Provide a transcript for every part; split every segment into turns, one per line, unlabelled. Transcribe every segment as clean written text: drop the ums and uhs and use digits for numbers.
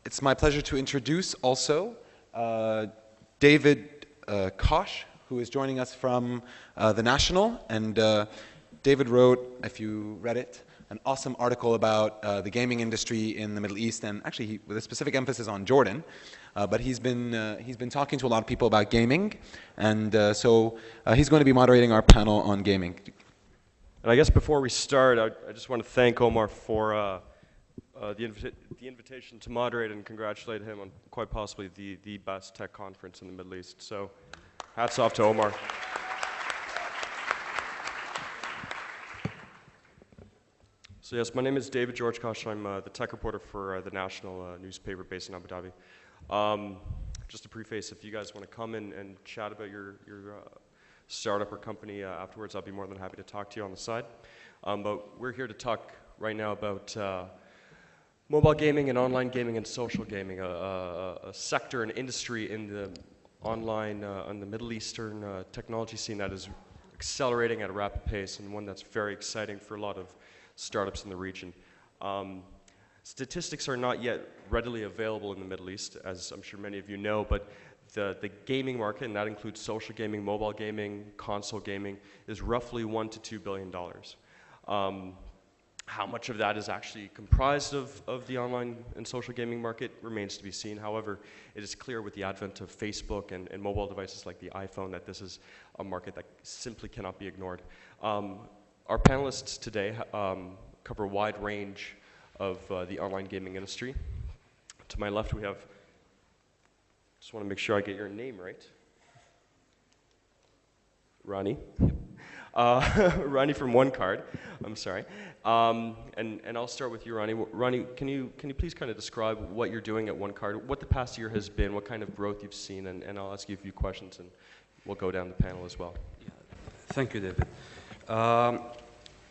It's my pleasure to introduce also David Kosh, who is joining us from TheNational. And David wrote, if you read it, an awesome article about the gaming industry in the Middle East, and actually with a specific emphasis on Jordan. But he's been talking to a lot of people about gaming, and so he's going to be moderating our panel on gaming.
And I guess before we start, I just want to thank Omar for the invitation to moderate and congratulate him on quite possibly the best tech conference in the Middle East. So hats off to Omar. So yes, my name is David George-Cosh. I'm the tech reporter for TheNational newspaper based in Abu Dhabi. Just to preface, if you guys want to come in and chat about your startup or company afterwards, I'll be more than happy to talk to you on the side. But we're here to talk right now about mobile gaming and online gaming and social gaming, a sector, an industry in the online, on the Middle Eastern technology scene that is accelerating at a rapid pace, and one that's very exciting for a lot of startups in the region. Statistics are not yet readily available in the Middle East, as I'm sure many of you know, but the gaming market, and that includes social gaming, mobile gaming, console gaming, is roughly $1 to $2 billion. How much of that is actually comprised of the online and social gaming market remains to be seen. However, it is clear with the advent of Facebook and mobile devices like the iPhone that this is a market that simply cannot be ignored. Our panelists today cover a wide range of the online gaming industry. To my left we have, just want to make sure I get your name right, Rami. Rami from OneCard, I'm sorry. And I'll start with you, Rami. Rami, can you please kind of describe what you're doing at OneCard, what the past year has been, what kind of growth you've seen, and I'll ask you a few questions and we'll go down the panel as well.
Yeah. Thank you, David.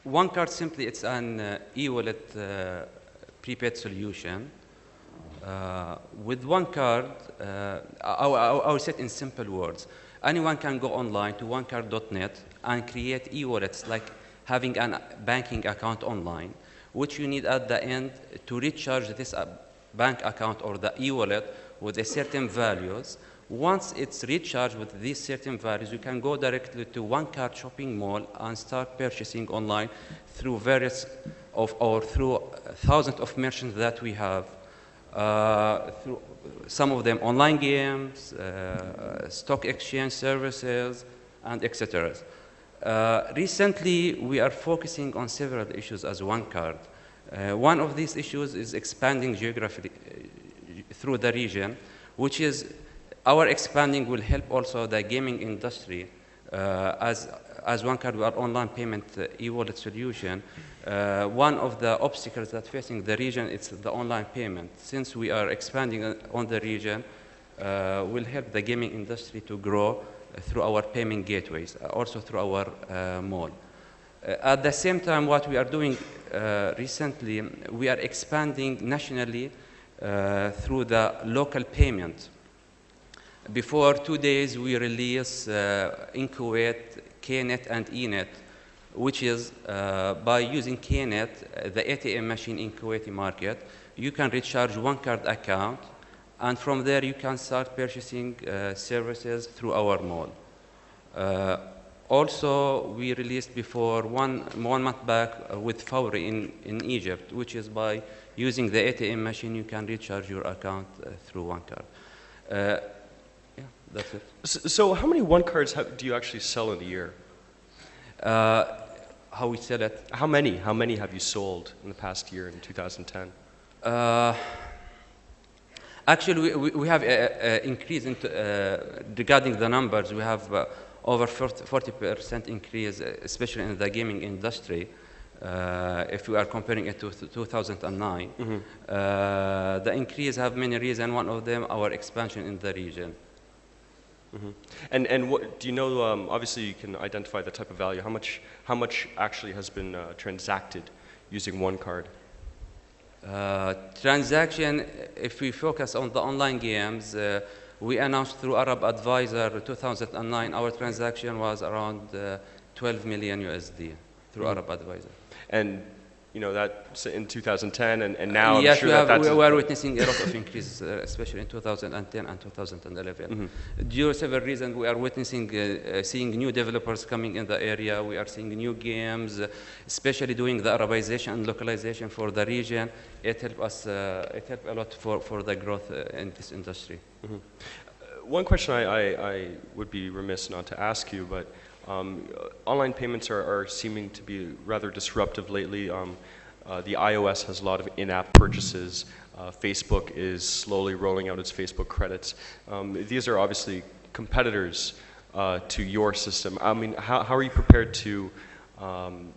OneCard simply, it's an e-wallet prepaid solution. With OneCard, I will say it in simple words. Anyone can go online to onecard.net and create e-wallets like having a banking account online, which you need at the end to recharge this bank account or the e-wallet with a certain values. Once it's recharged with these certain values, you can go directly to OneCard shopping mall and start purchasing online through through thousands of merchants that we have. Through some of them online games, stock exchange services, and etc. Recently, we are focusing on several issues as OneCard. One of these issues is expanding geographically through the region, which is our expanding will help also the gaming industry. As OneCard, we are online payment e-wallet solution. One of the obstacles that facing the region is the online payment. Since we are expanding on the region, will help the gaming industry to grow through our payment gateways, also through our mall. At the same time, what we are doing recently, we are expanding nationally through the local payment. Before 2 days, we released in Kuwait, KNet and ENet, which is by using KNet, the ATM machine in Kuwaiti market, you can recharge OneCard account, and from there you can start purchasing services through our mall. Also, we released before one month back with Fawri in Egypt, which is by using the ATM machine, you can recharge your account through OneCard. Yeah, that's it.
So how many OneCards do you actually sell in a year?
How we sell it?
How many have you sold in the past year in 2010?
Actually, we have increase regarding the numbers. We have over 40% increase, especially in the gaming industry. If we are comparing it to 2009, the increase have many reasons. One of them, our expansion in the region.
And what do you know? Obviously, you can identify the type of value. How much actually has been transacted using OneCard?
Transaction. If we focus on the online games, we announced through Arab Advisor 2009. Our transaction was around 12 million USD through Arab Advisor.
And that's in 2010 and now
Yes,
I'm sure
we are witnessing a lot of increase, especially in 2010 and 2011.
Mm-hmm.
Due to several reasons, we are witnessing, seeing new developers coming in the area. We are seeing new games, especially doing the Arabization and localization for the region. It helped us, it helped a lot for the growth in this industry.
Mm-hmm. One question I would be remiss not to ask you, but online payments are seeming to be rather disruptive lately. The iOS has a lot of in-app purchases. Facebook is slowly rolling out its Facebook credits. These are obviously competitors to your system. I mean, how are you prepared to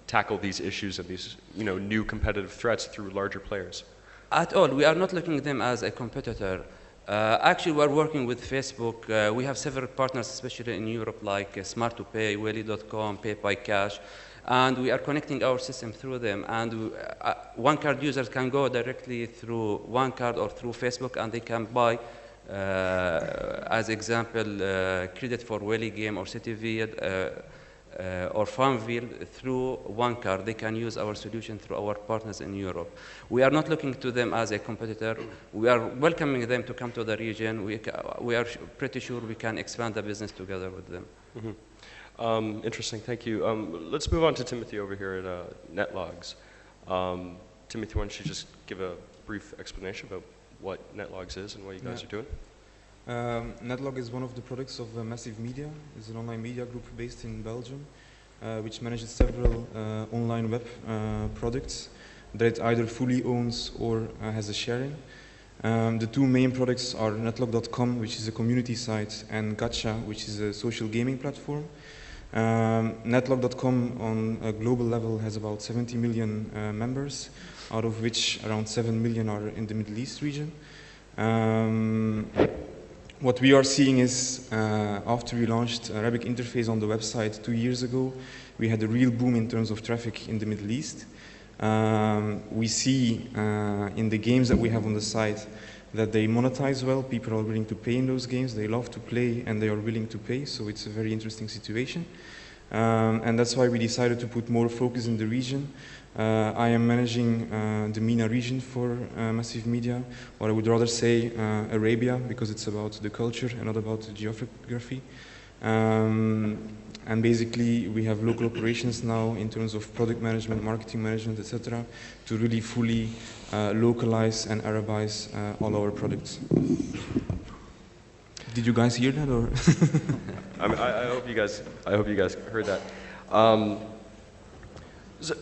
tackle these issues and these new competitive threats through larger players?
At all, we are not looking at them as a competitor. Actually, we are working with Facebook. We have several partners, especially in Europe, like Smart2Pay, Welly.com, Pay by Cash, and we are connecting our system through them. And OneCard users can go directly through OneCard or through Facebook, and they can buy, as example, credit for Welly game or CityVille or Farmville through OneCard. They can use our solution through our partners in Europe. We are not looking to them as a competitor. We are welcoming them to come to the region. We are pretty sure we can expand the business together with them.
Mm-hmm. Interesting, thank you. Let's move on to Timothy over here at NetLogs. Timothy, why don't you just give a brief explanation about what NetLogs is and what you guys are doing?
NetLog is one of the products of Massive Media. It's an online media group based in Belgium, which manages several online web products that it either fully owns or has a share in. The two main products are netlog.com, which is a community site, and Gacha, which is a social gaming platform. Netlog.com on a global level has about 70 million members, out of which around 7 million are in the Middle East region. What we are seeing is, after we launched Arabic interface on the website 2 years ago, we had a real boom in terms of traffic in the Middle East. We see in the games that we have on the site that they monetize well. People are willing to pay in those games. They love to play and they are willing to pay, so it's a very interesting situation. And that's why we decided to put more focus in the region. I am managing the MENA region for Massive Media, or I would rather say Arabia, because it's about the culture and not about the geography. And basically, we have local operations now in terms of product management, marketing management, etc., to really fully localize and Arabize all our products. Did you guys hear that, or?
I hope you guys heard that. So,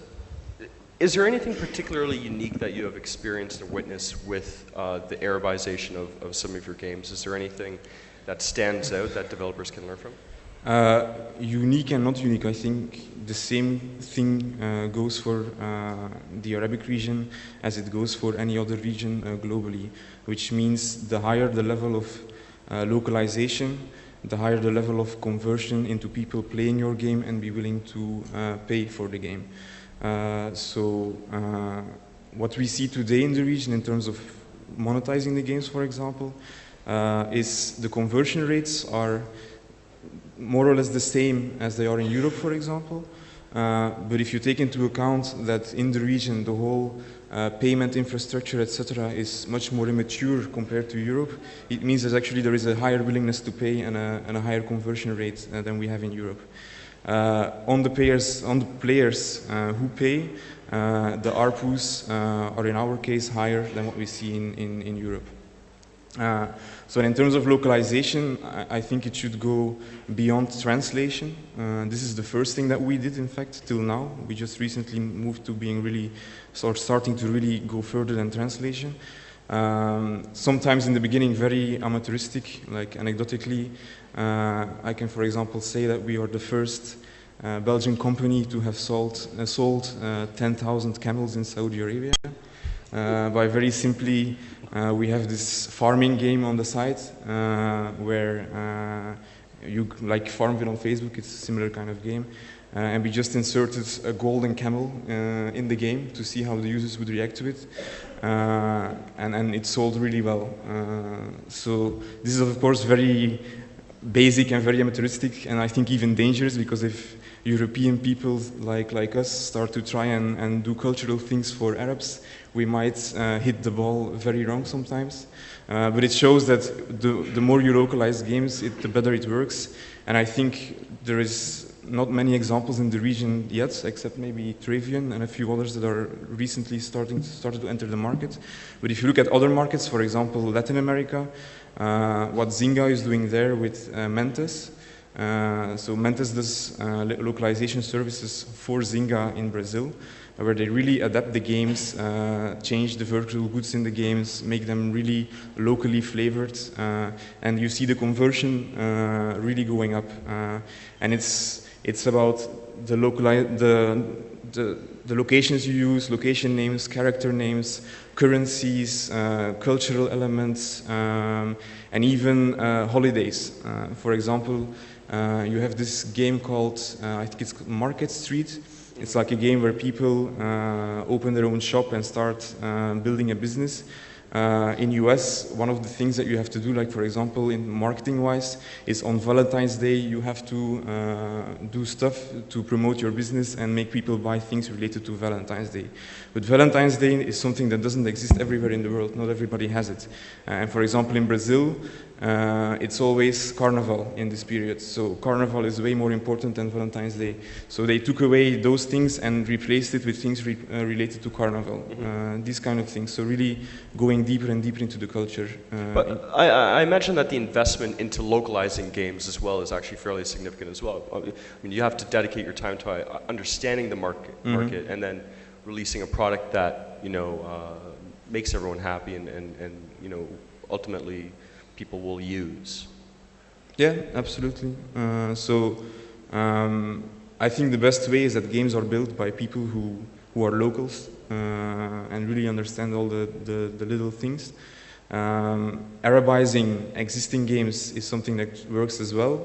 is there anything particularly unique that you have experienced or witnessed with the Arabization of some of your games? Is there anything that stands out that developers can learn from?
Unique and not unique. I think the same thing goes for the Arabic region as it goes for any other region globally, which means the higher the level of localization, the higher the level of conversion into people playing your game and be willing to pay for the game. So what we see today in the region in terms of monetizing the games, for example, is the conversion rates are more or less the same as they are in Europe, for example. But if you take into account that in the region the whole payment infrastructure, etc., is much more immature compared to Europe, it means that actually there is a higher willingness to pay and a higher conversion rate than we have in Europe. On the players who pay, the ARPUs are in our case higher than what we see in Europe. So in terms of localization, I think it should go beyond translation. This is the first thing that we did, in fact, till now. We just recently moved to being really, starting to really go further than translation. Sometimes in the beginning very amateuristic, like anecdotically. I can, for example, say that we are the first Belgian company to have sold 10,000 camels in Saudi Arabia. By very simply, we have this farming game on the site where you, like Farmville on Facebook, it's a similar kind of game. And we just inserted a golden camel in the game to see how the users would react to it. And it sold really well. So this is, of course, very basic and very amateuristic, and I think even dangerous, because if European people like us start to try and do cultural things for Arabs, we might hit the ball very wrong sometimes. But it shows that the more you localize games, the better it works. And I think there is not many examples in the region yet, except maybe Travian and a few others that are recently started to enter the market. But if you look at other markets, for example, Latin America, what Zynga is doing there with Mentes. So Mentes does localization services for Zynga in Brazil, where they really adapt the games, change the virtual goods in the games, make them really locally flavored, and you see the conversion really going up. And it's about the locations you use, location names, character names, currencies, cultural elements, and even holidays. For example, you have this game called, I think it's called Market Street. It's like a game where people open their own shop and start building a business. In US, one of the things that you have to do, like for example, in marketing-wise, is on Valentine's Day you have to do stuff to promote your business and make people buy things related to Valentine's Day. But Valentine's Day is something that doesn't exist everywhere in the world. Not everybody has it. And for example, in Brazil, it's always Carnival in this period. So Carnival is way more important than Valentine's Day. So they took away those things and replaced it with things related to Carnival. These kind of things. So really going deeper and deeper into the culture.
But I imagine that the investment into localizing games as well is actually fairly significant as well. I mean, you have to dedicate your time to understanding the market and then releasing a product that, you know, makes everyone happy and you know, ultimately people will use.
Yeah, absolutely. I think the best way is that games are built by people who are locals and really understand all the little things. Arabizing existing games is something that works as well,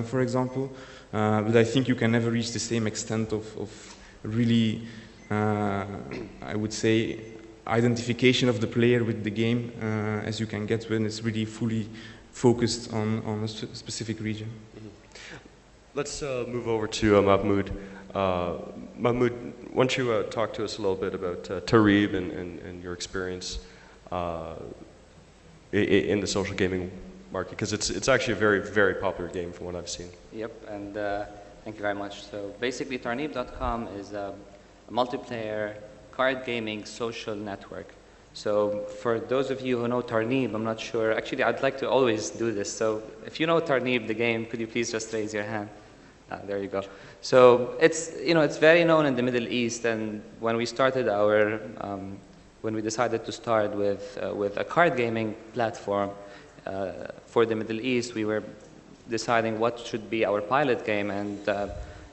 for example, but I think you can never reach the same extent of really, I would say, identification of the player with the game as you can get when it's really fully focused on a specific region.
Let's move over to Mahmoud. Mahmoud, why don't you talk to us a little bit about Tarneeb and your experience in the social gaming market, because it's actually a very, very popular game from what I've seen.
Yep, and thank you very much. So basically, Tarneeb.com is a multiplayer card gaming social network. So for those of you who know Tarneeb, I'm not sure, actually I'd like to always do this. So if you know Tarneeb, the game, could you please just raise your hand? There you go. So it's, you know, it's very known in the Middle East, and when we started our, when we decided to start with a card gaming platform for the Middle East, we were deciding what should be our pilot game, and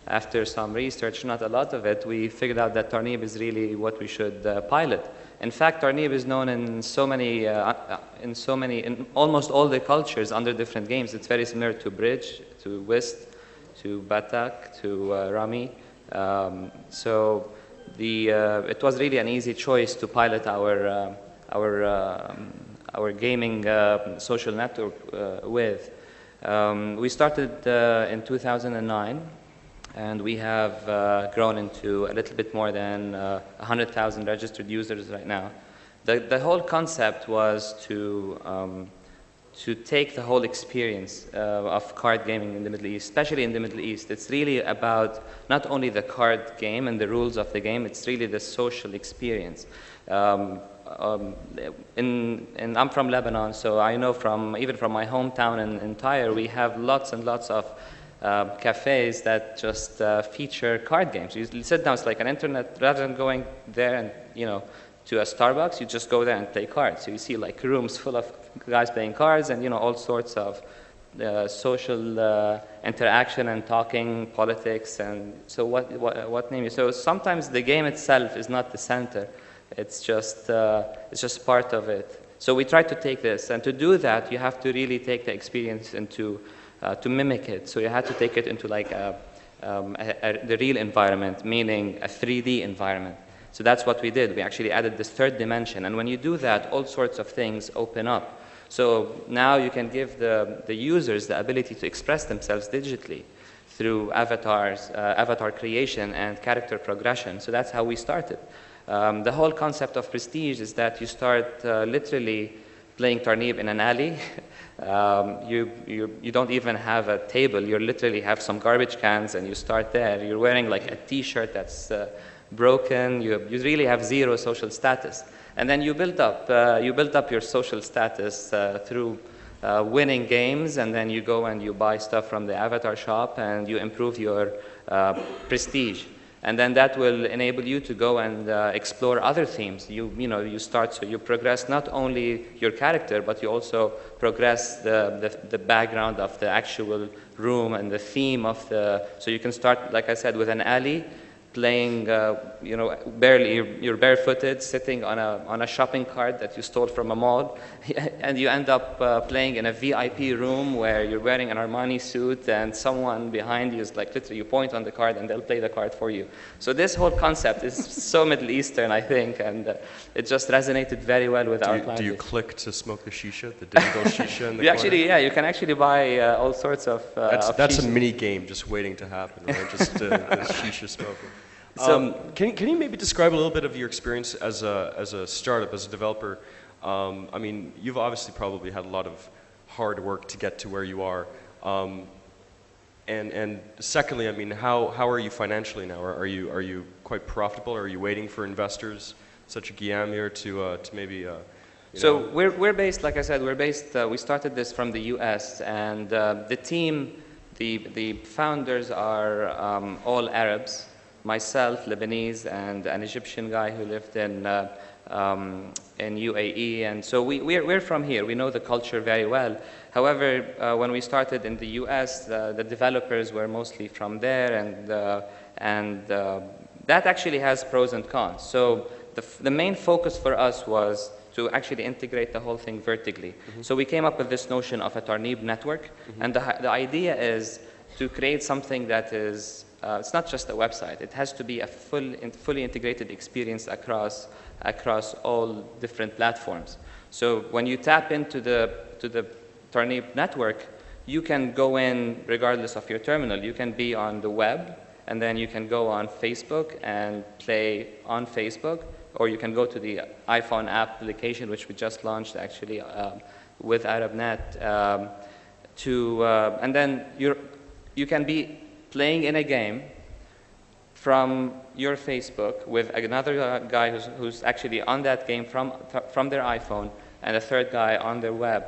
after some research, not a lot of it, we figured out that Tarneeb is really what we should pilot. In fact, Tarneeb is known in in almost all the cultures under different games. It's very similar to Bridge, to Whist, to Batak, to Rami. So it was really an easy choice to pilot our gaming social network with. We started in 2009. And we have grown into a little bit more than 100,000 registered users right now. The whole concept was to take the whole experience of card gaming in the Middle East, especially in the Middle East. It's really about not only the card game and the rules of the game, it's really the social experience. And I'm from Lebanon, so I know even from my hometown in Tyre, we have lots and lots of cafes that just feature card games. You sit down, it's like an internet, rather than going there and, you know, to a Starbucks, you just go there and play cards. So you see like rooms full of guys playing cards and, you know, all sorts of social interaction and talking, politics, and so what name you. So sometimes the game itself is not the center. It's just part of it. So we try to take this, and to do that, you have to really take the experience into to mimic it. So you had to take it into like the real environment, meaning a 3D environment. So that's what we did. We actually added this third dimension. And when you do that, all sorts of things open up. So now you can give the users the ability to express themselves digitally through avatars, avatar creation and character progression. So that's how we started. The whole concept of Prestige is that you start literally playing Tarneeb in an alley. You don't even have a table. You literally have some garbage cans and you start there. You're wearing like a t-shirt that's broken. You really have zero social status. And then you build up your social status through winning games, and then you go and you buy stuff from the avatar shop and you improve your prestige. And then that will enable you to go and explore other themes. You progress not only your character, but you also progress the background of the actual room and the theme of so you can start, like I said, with an alley, playing, you're barefooted, sitting on a shopping cart that you stole from a mall, and you end up playing in a VIP room where you're wearing an Armani suit, and someone behind you is like, literally, you point on the card and they'll play the card for you. So this whole concept is so Middle Eastern, I think, and it just resonated very well with our clients.
Do you click to smoke the shisha, the digital shisha in the corner?
You can actually buy all sorts of
That's
shisha.
a mini game just waiting to happen, right? Just shisha smoking.
So,
can you maybe describe a little bit of your experience as a startup, as a developer? I mean, you've obviously probably had a lot of hard work to get to where you are. And secondly, I mean, how are you financially now? Are you quite profitable? Or are you waiting for investors such as Guillaume here to maybe?
So we're based, like I said, we started this from the U.S. and the team, the founders are all Arabs. Myself, Lebanese, and an Egyptian guy who lived in UAE, and so we're from here. We know the culture very well. However, when we started in the U.S., the developers were mostly from there, and that actually has pros and cons. So the main focus for us was to actually integrate the whole thing vertically. Mm-hmm. So we came up with this notion of a Tarneeb network, mm-hmm. and the idea is to create something that is it's not just a website. It has to be a fully integrated experience across all different platforms. So when you tap into the Tarneeb network, you can go in regardless of your terminal. You can be on the web, and then you can go on Facebook and play on Facebook, or you can go to the iPhone app application, which we just launched actually with ArabNet, and then you can be playing in a game from your Facebook with another guy who's actually on that game from their iPhone, and a third guy on their web,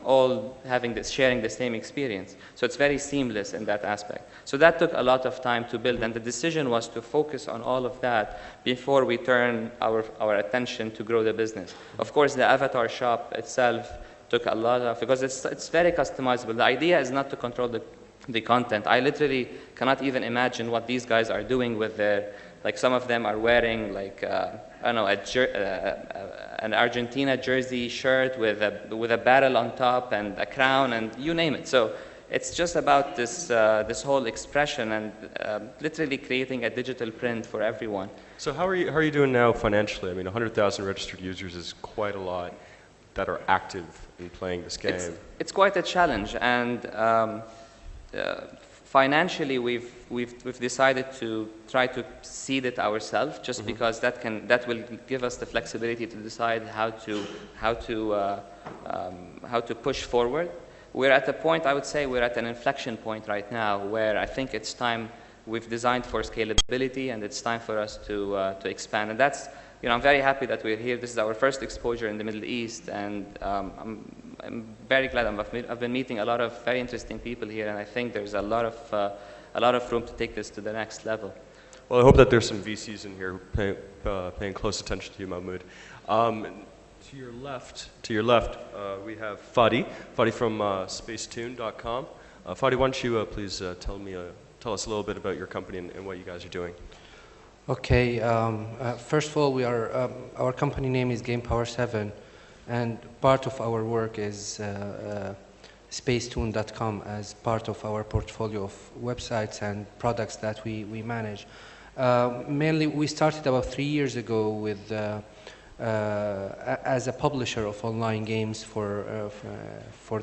all sharing the same experience. So it's very seamless in that aspect. So that took a lot of time to build, and the decision was to focus on all of that before we turn our attention to grow the business. Of course, the avatar shop itself took a lot of, because it's very customizable. The idea is not to control the content. I literally cannot even imagine what these guys are doing with their, like some of them are wearing like, I don't know, an Argentina jersey shirt with a barrel on top and a crown and you name it. So it's just about this whole expression and literally creating a digital print for everyone.
So how are you doing now financially? I mean, 100,000 registered users is quite a lot that are active in playing this game.
It's quite a challenge, and financially, we've decided to try to seed it ourselves, just mm-hmm. because that will give us the flexibility to decide how to push forward. We're at a point, I would say, we're at an inflection point right now, where I think it's time. We've designed for scalability, and it's time for us to expand. And that's, I'm very happy that we're here. This is our first exposure in the Middle East, and I'm very glad. I've been meeting a lot of very interesting people here, and I think there's a lot of room to take this to the next level.
Well, I hope that there's some VCs in here paying close attention to you, Mahmoud. To your left, we have Fadi from Spacetune.com. Fadi, why don't you please tell us a little bit about your company and what you guys are doing.
Okay. First of all, our company name is Game Power 7. And part of our work is Spacetune.com as part of our portfolio of websites and products that we manage. Mainly, we started about 3 years ago with as a publisher of online games for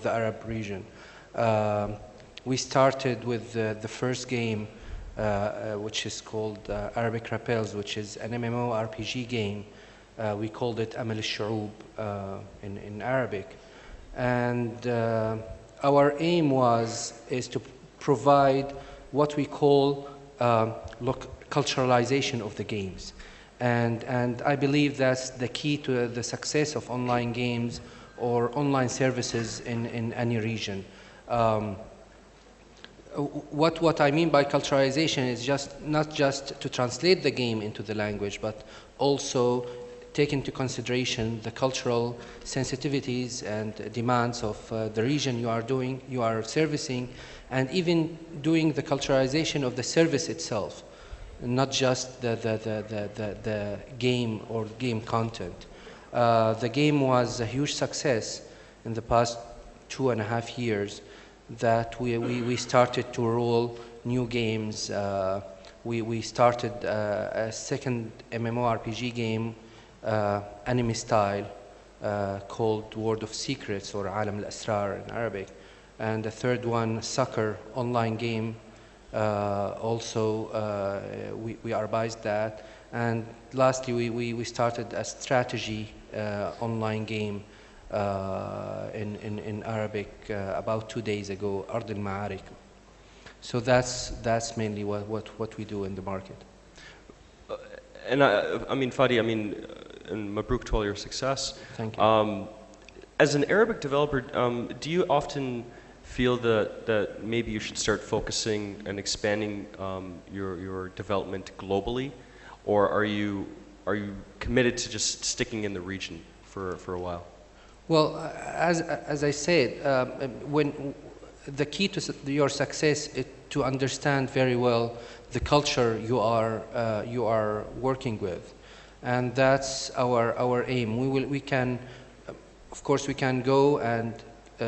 the Arab region. We started with the first game, which is called Arabic Rappels, which is an MMORPG game. We called it Amal al-Shu'ub in Arabic. And our aim is to provide what we call culturalization of the games. And I believe that's the key to the success of online games or online services in any region. What I mean by culturalization is not just to translate the game into the language, but also take into consideration the cultural sensitivities and demands of the region you are servicing, and even doing the culturalization of the service itself, not just the game or game content. The game was a huge success in the past 2.5 years that we started to roll new games. We started a second MMORPG game, anime style, called World of Secrets or Alam al-Asrar in Arabic. And the third one, soccer online game. We arbized that. And lastly, we started a strategy online game in Arabic about 2 days ago, Ard al-Ma'arik. So that's mainly what we do in the market.
And I mean, Fadi, and Mabruk to all your success.
Thank you.
As an Arabic developer, do you often feel that maybe you should start focusing and expanding your development globally, or are you committed to just sticking in the region for a while?
Well, as I said, when the key to your success is to understand very well the culture you are working with, and that's our aim. We can, of course, we can go and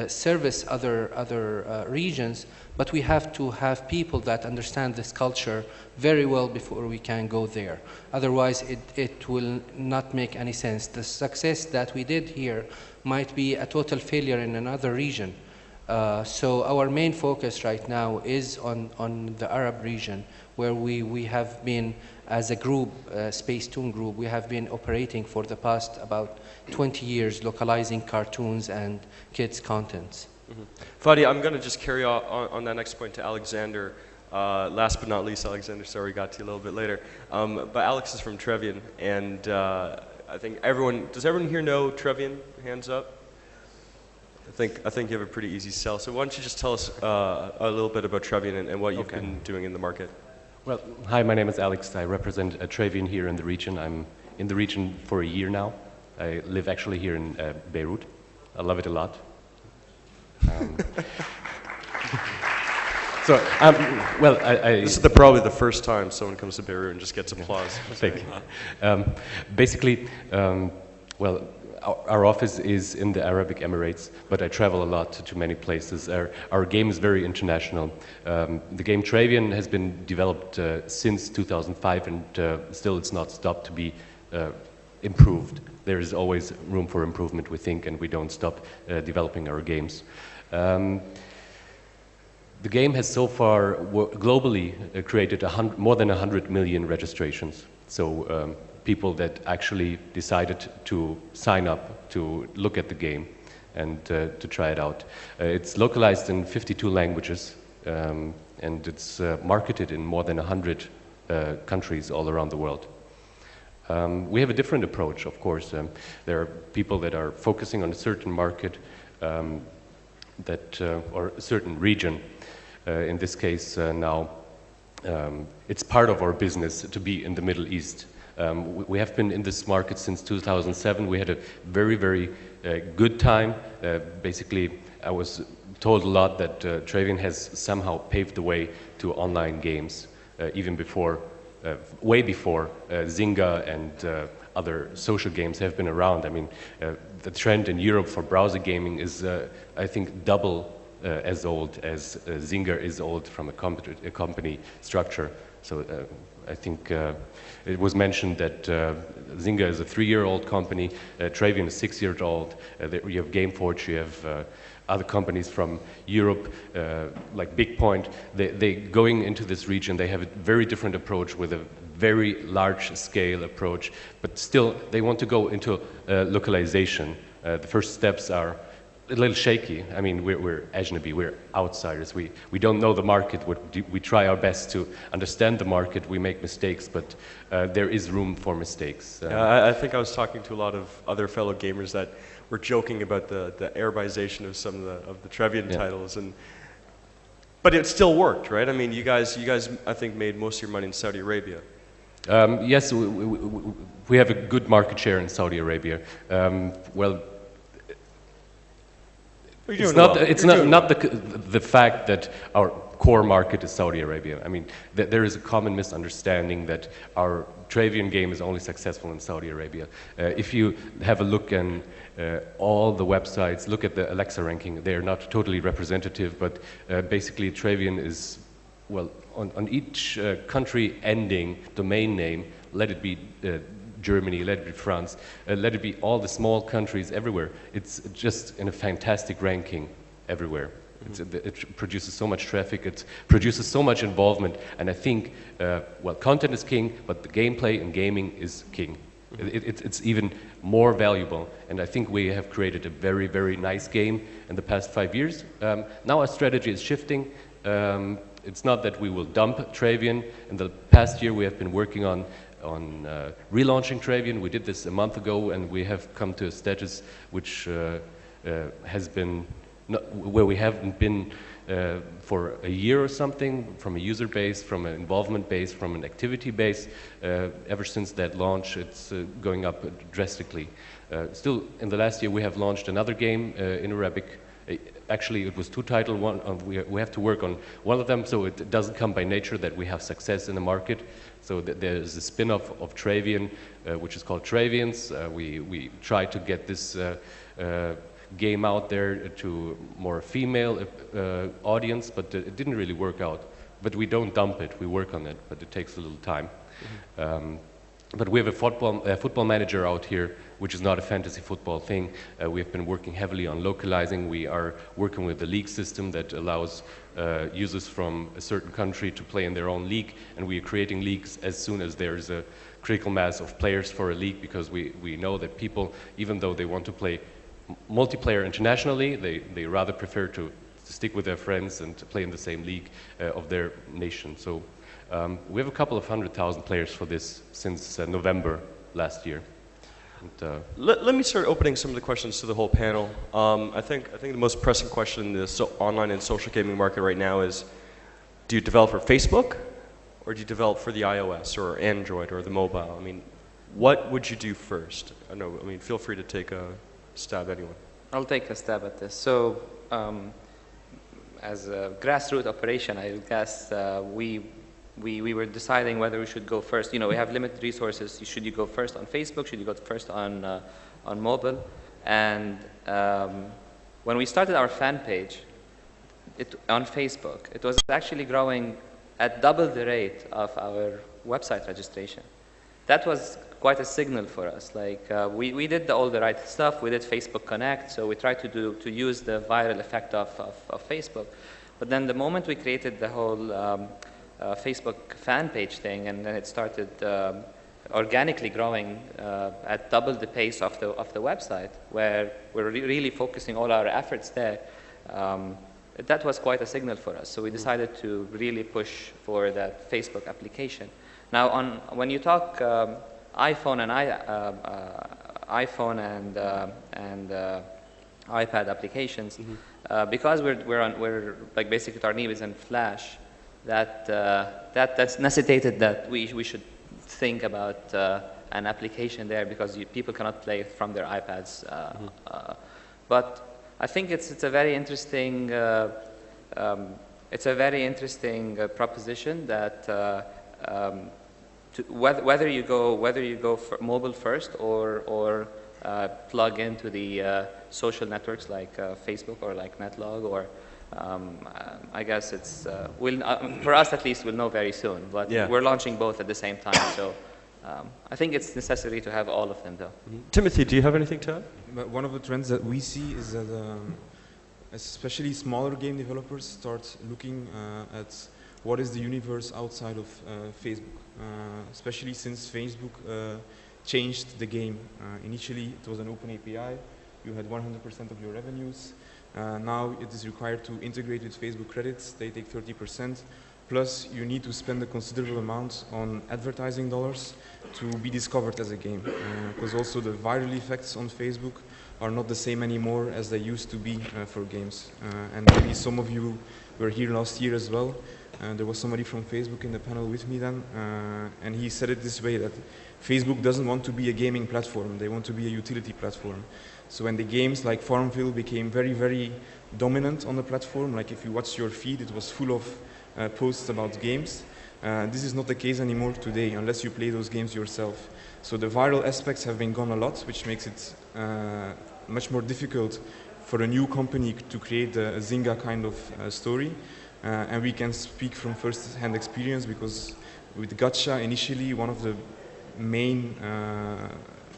service other regions, but we have to have people that understand this culture very well before we can go there. Otherwise, it will not make any sense. The success that we did here might be a total failure in another region. So our main focus right now is on the Arab region, where we have been, as a group, Space Toon Group, we have been operating for the past about 20 years, localizing cartoons and kids' contents.
Mm-hmm. Fadi, I'm going to just carry on that next point to Alexander. Last but not least, Alexander, sorry, got to you a little bit later. But Alex is from Travian, and I think does everyone here know Travian? Hands up. I think you have a pretty easy sell. So why don't you just tell us a little bit about Travian and what you've been doing in the market?
Well, hi, my name is Alex. I represent Travian here in the region. I'm in the region for a year now. I live actually here in Beirut. I love it a lot.
This is probably the first time someone comes to Beirut and just gets applause.
Thank you. Basically, our office is in the Arabic Emirates, but I travel a lot to many places. Our game is very international. The game Travian has been developed since 2005, and still it's not stopped to be improved. There is always room for improvement, we think, and we don't stop developing our games. The game has so far globally created more than 100 million registrations. So people that actually decided to sign up to look at the game and to try it out. It's localized in 52 languages, and it's marketed in more than 100 countries all around the world. We have a different approach, of course. There are people that are focusing on a certain market or a certain region. In this case now, it's part of our business to be in the Middle East. We have been in this market since 2007. We had a very, very good time. Basically, I was told a lot that Travian has somehow paved the way to online games, even before, way before Zynga and other social games have been around. I mean, the trend in Europe for browser gaming is, I think, double as old as Zynga is old from a company structure. So I think it was mentioned that Zynga is a 3-year-old company, Travian is 6 years old, you have Gameforge, you have other companies from Europe, like BigPoint. They going into this region, they have a very different approach with a very large scale approach, but still they want to go into localization. The first steps are a little shaky. I mean, we're ajnabi, we're outsiders. We don't know the market. We try our best to understand the market. We make mistakes, but there is room for mistakes.
I think I was talking to a lot of other fellow gamers that were joking about the Arabization of some of the Travian titles, but it still worked, right? I mean, you guys, I think made most of your money in Saudi Arabia.
Yes, we have a good market share in Saudi Arabia. Well. It's not the fact that our core market is Saudi Arabia. I mean, there is a common misunderstanding that our Travian game is only successful in Saudi Arabia. If you have a look at all the websites, look at the Alexa ranking, they are not totally representative, but basically Travian is, well, on each country ending domain name, let it be Germany, let it be France, let it be all the small countries everywhere. It's just in a fantastic ranking everywhere. It produces so much traffic, it produces so much involvement, and I think, well, content is king, but the gameplay and gaming is king. It's even more valuable, and I think we have created a very, very nice game in the past 5 years. Now our strategy is shifting. It's not that we will dump Travian. In the past year we have been working on relaunching Travian. We did this a month ago, and we have come to a status which has been where we haven't been for a year or something, from a user base, from an involvement base, from an activity base. Ever since that launch, it's going up drastically. Still, in the last year, we have launched another game in Arabic. Actually, it was 2 titles. We have to work on one of them, so it doesn't come by nature that we have success in the market. So there's a spin-off of Travian, which is called Travians. We try to get this game out there to more female audience, but it didn't really work out. But we don't dump it. We work on it, but it takes a little time. But we have a football manager out here, which is not a fantasy football thing. We have been working heavily on localizing. We are working with the league system that allows users from a certain country to play in their own league, and we are creating leagues as soon as there's a critical mass of players for a league, because we know that people, even though they want to play multiplayer internationally, they rather prefer to stick with their friends and to play in the same league of their nation. So we have a couple of 100,000 players for this since November last year. And,
let me start opening some of the questions to the whole panel. I think the most pressing question in the online and social gaming market right now is, do you develop for Facebook, or do you develop for the iOS or Android or the mobile? I mean, what would you do first? I mean, feel free to take a stab, anyone.
I'll take a stab at this. So, as a grassroots operation, I guess we were deciding whether we should go first. You know, we have limited resources. Should you go first on Facebook? Should you go first on mobile? And when we started our fan page on Facebook, it was actually growing at double the rate of our website registration. That was quite a signal for us. Like we did all the right stuff. We did Facebook Connect, so we tried to use the viral effect of Facebook. But then the moment we created the whole Facebook fan page thing, and then it started organically growing at double the pace of the website, where we're really focusing all our efforts there. That was quite a signal for us. So we decided to really push for that Facebook application. Now, when you talk iPhone and iPad applications, because we're like basically Tarneeb is in Flash. That's necessitated that we should think about an application there, because people cannot play from their iPads. But I think it's a very interesting proposition that whether you go for mobile first or plug into the social networks like Facebook or like Netlog or I guess it's, for us at least, we'll know very soon. But we're launching both at the same time, so I think it's necessary to have all of them, though.
Timothy, do you have anything to add?
But one of the trends that we see is that especially smaller game developers start looking at what is the universe outside of Facebook, especially since Facebook changed the game. Initially, it was an open API. You had 100% of your revenues. Now it is required to integrate with Facebook credits. They take 30%. Plus, you need to spend a considerable amount on advertising dollars to be discovered as a game. Because also the viral effects on Facebook are not the same anymore as they used to be for games. And maybe some of you were here last year as well. There was somebody from Facebook in the panel with me then, and he said it this way, that Facebook doesn't want to be a gaming platform, they want to be a utility platform. So when the games like Farmville became very, very dominant on the platform, like if you watch your feed, it was full of posts about games. This is not the case anymore today, unless you play those games yourself. So the viral aspects have been gone a lot, which makes it much more difficult for a new company to create a Zynga kind of story. And we can speak from first-hand experience, because with Gacha, initially, one of the main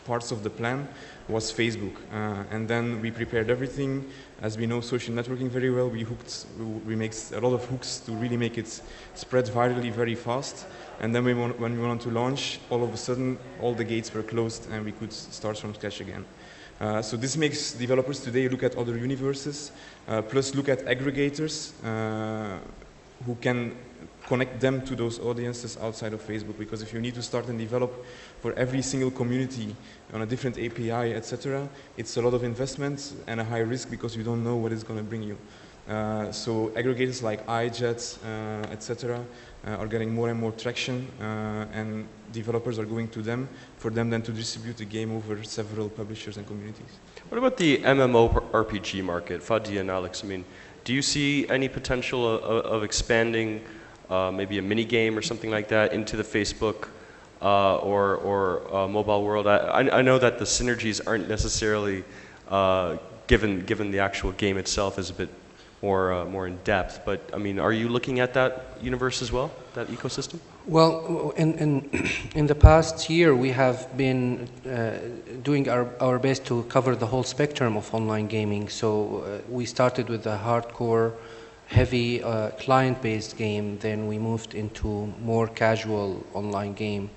parts of the plan was Facebook. And then we prepared everything. As we know social networking very well, we make a lot of hooks to really make it spread virally very fast. And then when we wanted to launch, all of a sudden, all the gates were closed and we could start from scratch again. So this makes developers today look at other universes, plus look at aggregators who can connect them to those audiences outside of Facebook. Because if you need to start and develop for every single community on a different API, etc., it's a lot of investment and a high risk because you don't know what it's going to bring you. So aggregators like iJet, etc., are getting more and more traction, and developers are going to them for them then to distribute the game over several publishers and communities.
What about the MMORPG market, Fadi and Alex? I mean, do you see any potential of expanding maybe a mini game or something like that into the Facebook or mobile world? I know that the synergies aren't necessarily given the actual game itself is a bit more in depth, but I mean, are you looking at that universe as well, that ecosystem?
Well, in the past year, we have been doing our best to cover the whole spectrum of online gaming. So we started with a hardcore, heavy client-based game, then we moved into more casual online game,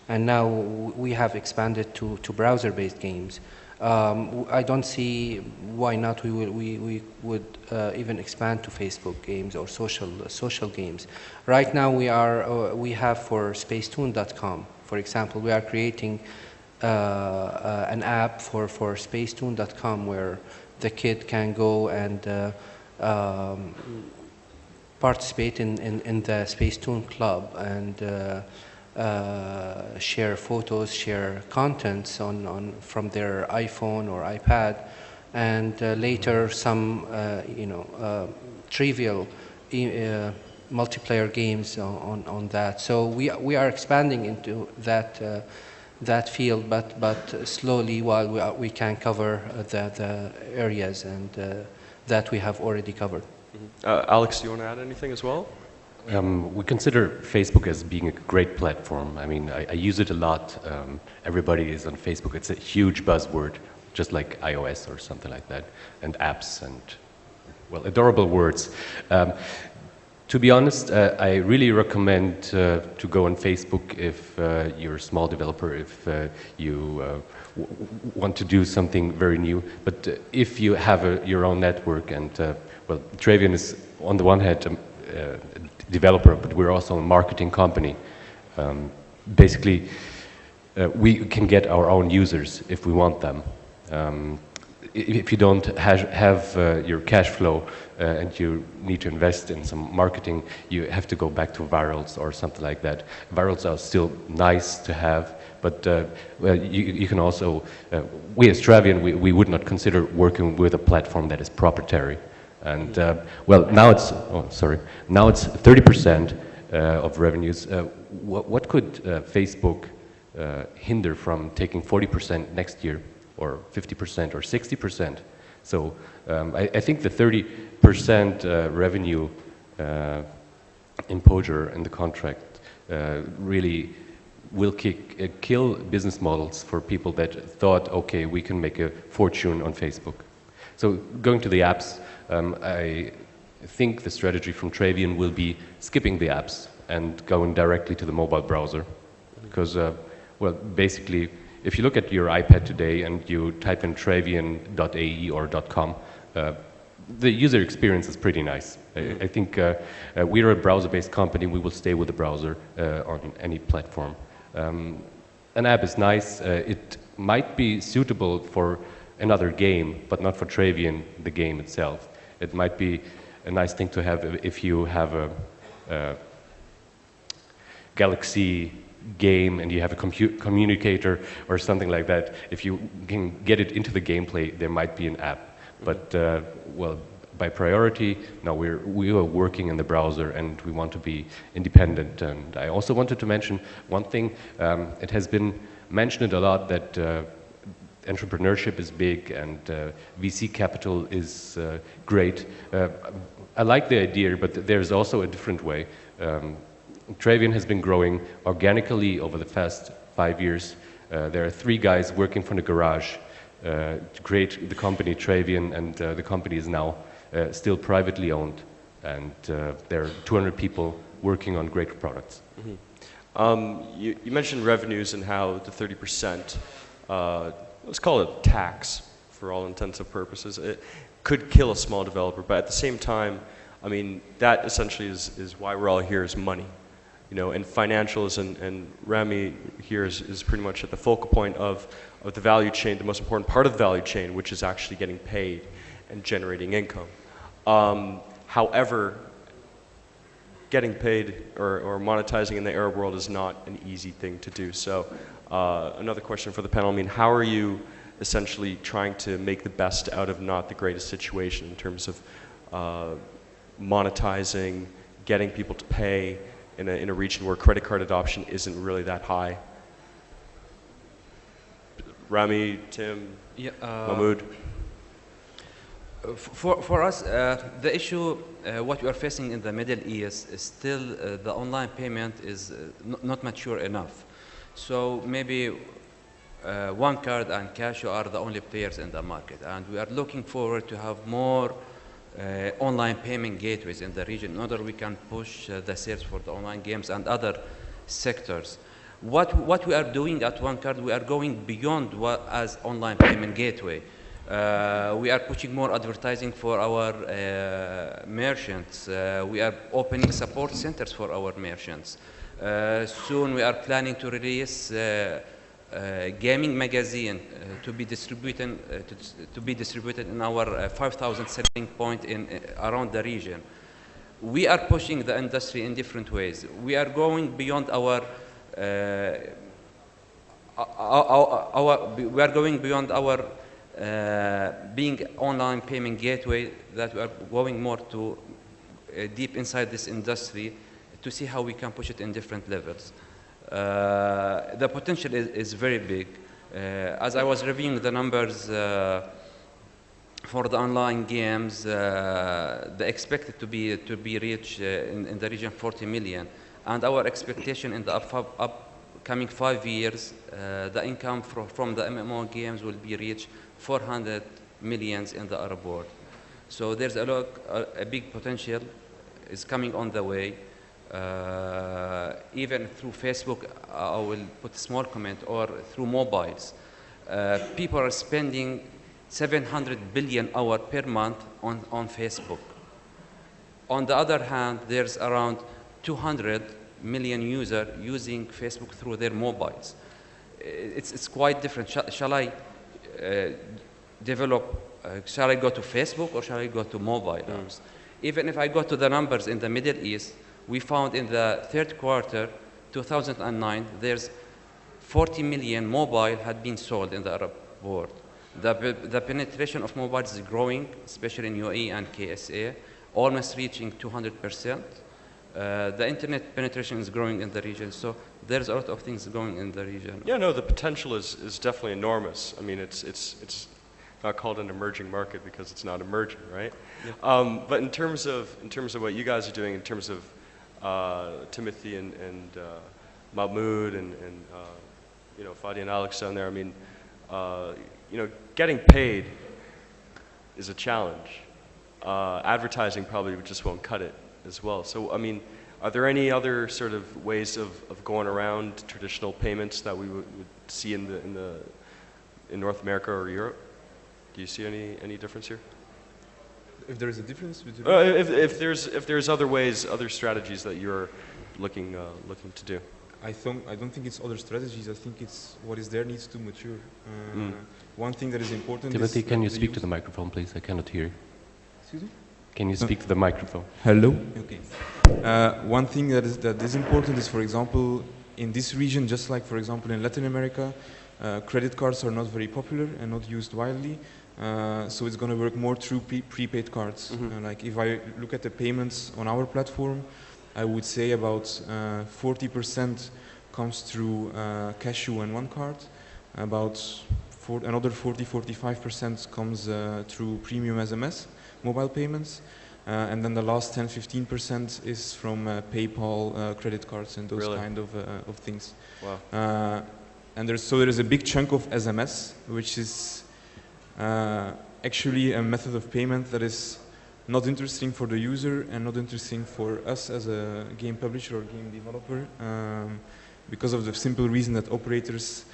and now we have expanded to browser-based games. I don't see why not we would even expand to Facebook games or social games. Right now we have for Spacetoon.com, for example, we are creating an app for Spacetoon.com where the kid can go and participate in the Spacetoon club and share photos, share contents from their iPhone or iPad, and later some trivial multiplayer games on that. So we are expanding into that field, but slowly, while we can cover the areas and that we have already covered.
Alex, do you want to add anything as well?
We consider Facebook as being a great platform. I mean, I use it a lot. Everybody is on Facebook. It's a huge buzzword, just like iOS or something like that, and apps and, well, adorable words. To be honest, I really recommend to go on Facebook if you're a small developer, if you want to do something very new. But if you have your own network, and well, Travian is on the one hand a developer, but we're also a marketing company. Basically, we can get our own users if we want them. If you don't have your cash flow and you need to invest in some marketing, you have to go back to virals or something like that. Virals are still nice to have, but well, you can also, we as Travian, we would not consider working with a platform that is proprietary. And well, now it's, now it's 30% of revenues. What could Facebook hinder from taking 40% next year, or 50% or 60%? So I think the 30% revenue imposure in the contract really will kill business models for people that thought, okay, we can make a fortune on Facebook. So going to the apps, I think the strategy from Travian will be skipping the apps and going directly to the mobile browser. Because, well, basically, if you look at your iPad today and you type in travian.ae or .com, the user experience is pretty nice. I think we're a browser-based company. We will stay with the browser on any platform. An app is nice. It might be suitable for another game, but not for Travian, the game itself. It might be a nice thing to have if you have a Galaxy game and you have a communicator or something like that. If you can get it into the gameplay, there might be an app. But, well, by priority, no, we are working in the browser and we want to be independent. And I also wanted to mention one thing. It has been mentioned a lot that entrepreneurship is big and VC capital is great. I like the idea, but there's also a different way. Travian has been growing organically over the past 5 years. There are 3 guys working from the garage to create the company Travian, and the company is now still privately owned, and there are 200 people working on great products.
Mm-hmm. You mentioned revenues and how the 30%, let's call it tax for all intents and purposes, it could kill a small developer, but at the same time, I mean, that essentially is why we're all here, is money. You know, and financials, and Rami here is pretty much at the focal point of the value chain, the most important part of the value chain, which is actually getting paid and generating income. However, getting paid or monetizing in the Arab world is not an easy thing to do. So another question for the panel, I mean, how are you essentially trying to make the best out of not the greatest situation in terms of monetizing, getting people to pay, in a region where credit card adoption isn't really that high? Rami, Tim,
yeah,
Mahmoud?
For us, the issue, what we are facing in the Middle East is still the online payment is not mature enough. So maybe OneCard and Casio are the only players in the market, and we are looking forward to have more online payment gateways in the region in order we can push the sales for the online games and other sectors. What we are doing at OneCard, we are going beyond what as online payment gateway. We are pushing more advertising for our merchants. We are opening support centers for our merchants. Soon we are planning to release gaming magazine to be distributed in our 5,000 selling point around the region. We are pushing the industry in different ways. We are going beyond being online payment gateway, that we are going more to deep inside this industry to see how we can push it in different levels. The potential is very big. As I was reviewing the numbers for the online games, they expected to be reached in the region 40 million, and our expectation in the upcoming 5 years, the income from the MMO games will be reached 400 millions in the Arab world. So there's a big potential is coming on the way. Even through Facebook, I will put a small comment, or through mobiles. People are spending 700 billion hours per month on Facebook. On the other hand, there's around 200 million users using Facebook through their mobiles. It's quite different. Shall I shall I go to Facebook or shall I go to mobile apps? Even if I go to the numbers in the Middle East, we found in the third quarter, 2009, there's 40 million mobile had been sold in the Arab world. The penetration of mobiles is growing, especially in UAE and KSA, almost reaching 200%. The internet penetration is growing in the region, so there's a lot of things going in the region.
Yeah, no, the potential is definitely enormous. I mean, if not called an emerging market because it's not emerging, right?
Yeah.
But in terms of what you guys are doing, in terms of Timothy and Mahmoud and you know, Fadi and Alex down there, I mean, you know, getting paid is a challenge. Advertising probably just won't cut it as well. So, I mean, are there any other sort of ways of going around traditional payments that we would see in North America or Europe? Do you see any difference here?
If there is a difference between
if there's other ways, other strategies that you're looking to do.
I don't think it's other strategies. I think it's what is there needs to mature. One thing that is important.
Timothy,
is
can you speak to the microphone, please? I cannot hear.
Excuse me?
Can you speak to the microphone?
Hello. Okay. One thing that is important is, for example, in this region, just like for example in Latin America, credit cards are not very popular and not used widely. So it's going to work more through prepaid cards. Like if I look at the payments on our platform, I would say about 40% comes through Cashew and OneCard. About another 40-45% comes through premium SMS, mobile payments. And then the last 10-15% is from PayPal, credit cards, and those kind of things.
Wow.
And there is a big chunk of SMS, which is actually a method of payment that is not interesting for the user and not interesting for us as a game publisher or game developer, because of the simple reason that operators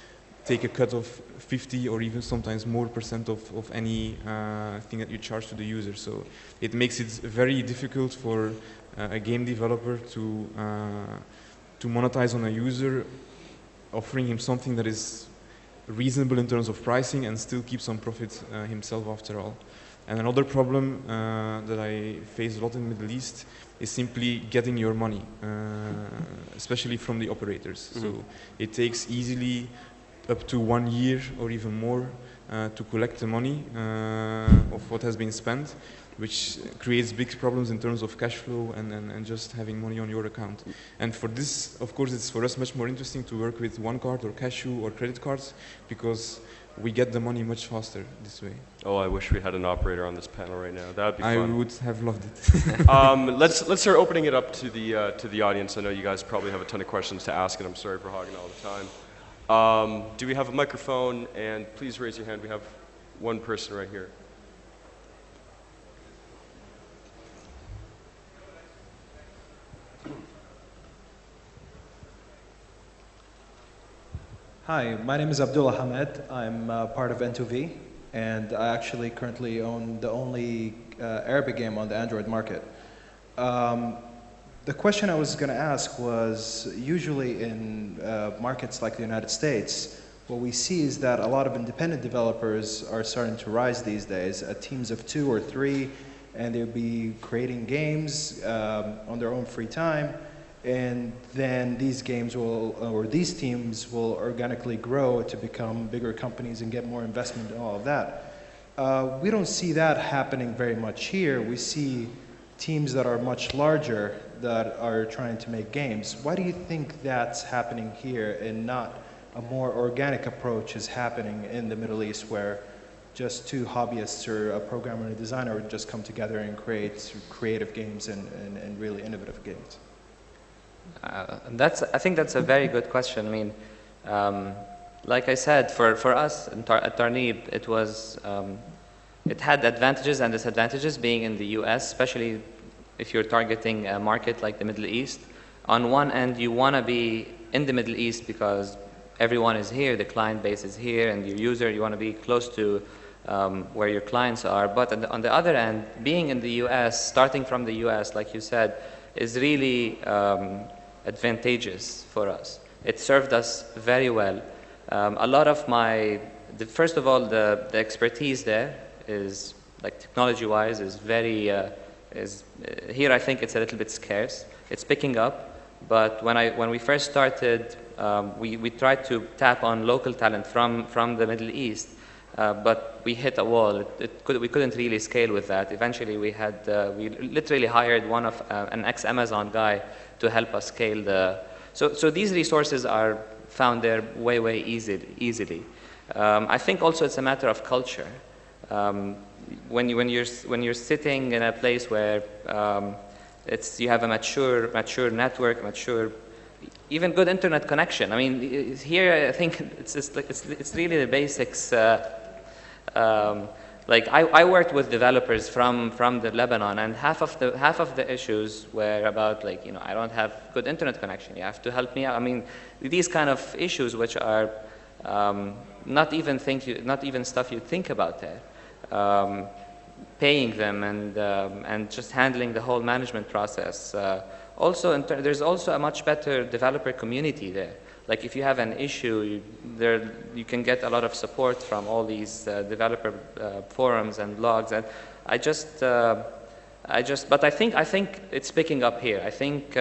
take a cut of 50 or even sometimes more % of any thing that you charge to the user. So it makes it very difficult for a game developer to monetize on a user, offering him something that is reasonable in terms of pricing and still keep some profit himself after all. And another problem that I face a lot in the Middle East is simply getting your money, especially from the operators. So it takes easily up to 1 year or even more to collect the money of what has been spent, which creates big problems in terms of cash flow and just having money on your account. And for this, of course, it's for us much more interesting to work with OneCard or Cashew or credit cards, because we get the money much faster this way.
Oh, I wish we had an operator on this panel right now. That would be fun.
I would have loved it.
Let's start opening it up to the audience. I know you guys probably have a ton of questions to ask, and I'm sorry for hogging all the time. Do we have a microphone? And please raise your hand. We have one person right here.
Hi, my name is Abdullah Hamed. I'm part of N2V, and I actually currently own the only Arabic game on the Android market. The question I was going to ask was, usually in markets like the United States, what we see is that a lot of independent developers are starting to rise these days at teams of 2 or 3, and they'll be creating games on their own free time. And then these games will, or these teams will organically grow to become bigger companies and get more investment and all of that. We don't see that happening very much here. We see teams that are much larger that are trying to make games. Why do you think that's happening here and not a more organic approach is happening in the Middle East, where just 2 hobbyists or a programmer and a designer would just come together and create creative games and really innovative games?
I think that's a very good question. I mean, like I said, for us at Tarneeb, it was, it had advantages and disadvantages being in the US, especially if you're targeting a market like the Middle East. On one end, you want to be in the Middle East because everyone is here, the client base is here, and your user, you want to be close to where your clients are. But on the other end, being in the US, starting from the US, like you said, is really advantageous for us. It served us very well. A lot of first of all, the expertise there is, like technology-wise, is very, here I think it's a little bit scarce. It's picking up, but when we first started, we tried to tap on local talent from the Middle East, but we hit a wall. We couldn't really scale with that. Eventually, we literally hired an ex-Amazon guy to help us scale so these resources are found there way easily. I think also it's a matter of culture. when you're sitting in a place where you have a mature network, even good internet connection. I mean, here I think it's really the basics. Like I worked with developers from the Lebanon, and half of the issues were about, like, I don't have good internet connection. You have to help me out. I mean, these kind of issues which are not even stuff you think about there. Paying them and just handling the whole management process. There's also a much better developer community there. Like if you have an issue, you can get a lot of support from all these developer forums and blogs. And but I think it's picking up here. I think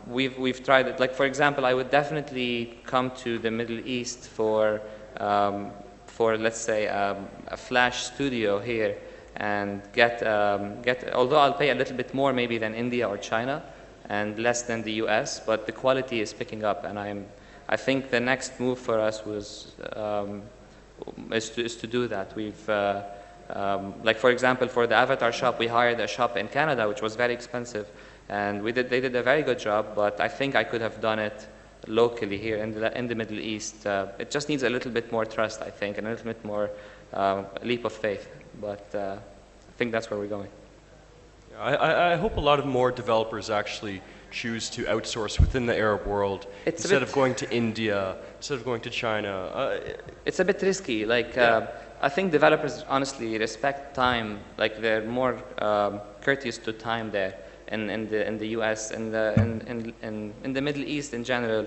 we've tried it. Like for example, I would definitely come to the Middle East for let's say a Flash studio here and get. Although I'll pay a little bit more maybe than India or China, and less than the US, but the quality is picking up, and I think the next move for us is to do that. We've like for example, for the Avatar shop, we hired a shop in Canada, which was very expensive, and they did a very good job. But I think I could have done it locally here in the Middle East. It just needs a little bit more trust, I think, and a little bit more leap of faith. But I think that's where we're going.
I hope a lot of more developers actually choose to outsource within the Arab world instead of going to India, instead of going to China.
It's a bit risky. Like I think developers honestly respect time. Like they're more courteous to time there in the US and in the Middle East in general.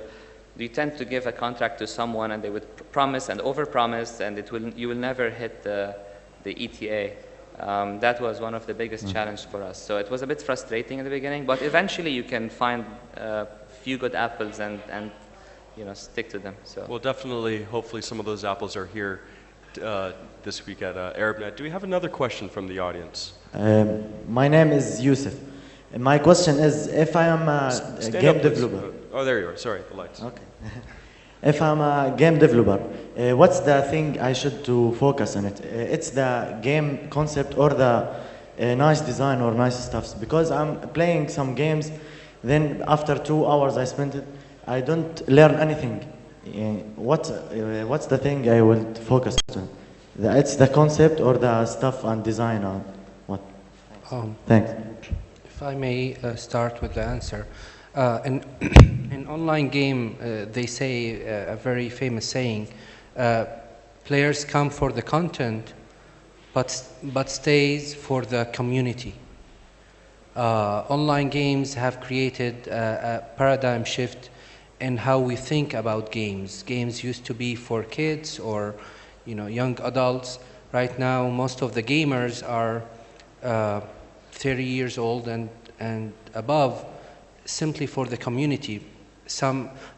You tend to give a contract to someone, and they would promise and overpromise, and you will never hit the ETA. That was one of the biggest challenges for us. So it was a bit frustrating in the beginning, but eventually you can find a few good apples and stick to them. So
well, definitely, hopefully some of those apples are here this week at ArabNet. Do we have another question from the audience?
My name is Yusuf. My question is, if I am a game developer.
Oh, there you are. Sorry, the lights.
Okay. If I'm a game developer, what's the thing I should to focus on it? It's the game concept or the nice design or nice stuffs. Because I'm playing some games, then after 2 hours I spent it, I don't learn anything. What's the thing I will focus on? It's the concept or the stuff and design or what? Thanks.
If I may start with the answer. In online game, they say a very famous saying, players come for the content, but stays for the community. Online games have created a paradigm shift in how we think about games. Games used to be for kids or young adults. Right now, most of the gamers are 30 years old and above, simply for the community.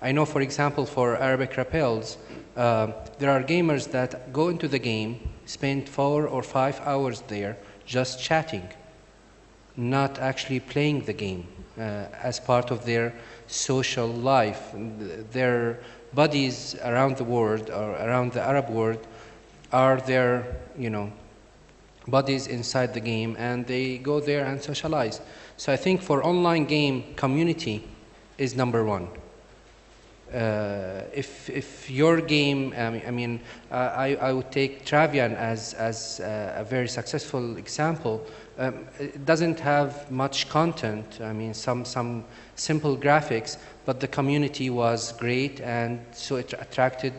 I know, for example, for Arabic Rappels, there are gamers that go into the game, spend 4 or 5 hours there just chatting, not actually playing the game as part of their social life. Their buddies around the world or around the Arab world are their, buddies inside the game, and they go there and socialize. So I think for online game, community is number one. If your game, I would take Travian as a very successful example. It doesn't have much content. Some simple graphics, but the community was great, and so it attracted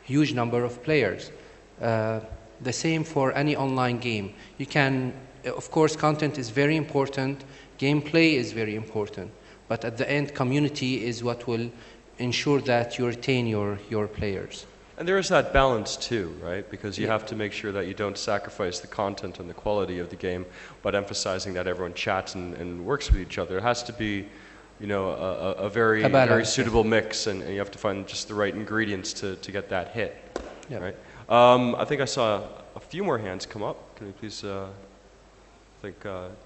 huge number of players. The same for any online game. You can, of course, content is very important, gameplay is very important, but at the end, community is what will ensure that you retain your players.
And there is that balance too, right? Because you have to make sure that you don't sacrifice the content and the quality of the game, but emphasizing that everyone chats and works with each other. It has to be, a very suitable mix, and you have to find just the right ingredients to get that hit, right? I think I saw a few more hands come up. Can you please,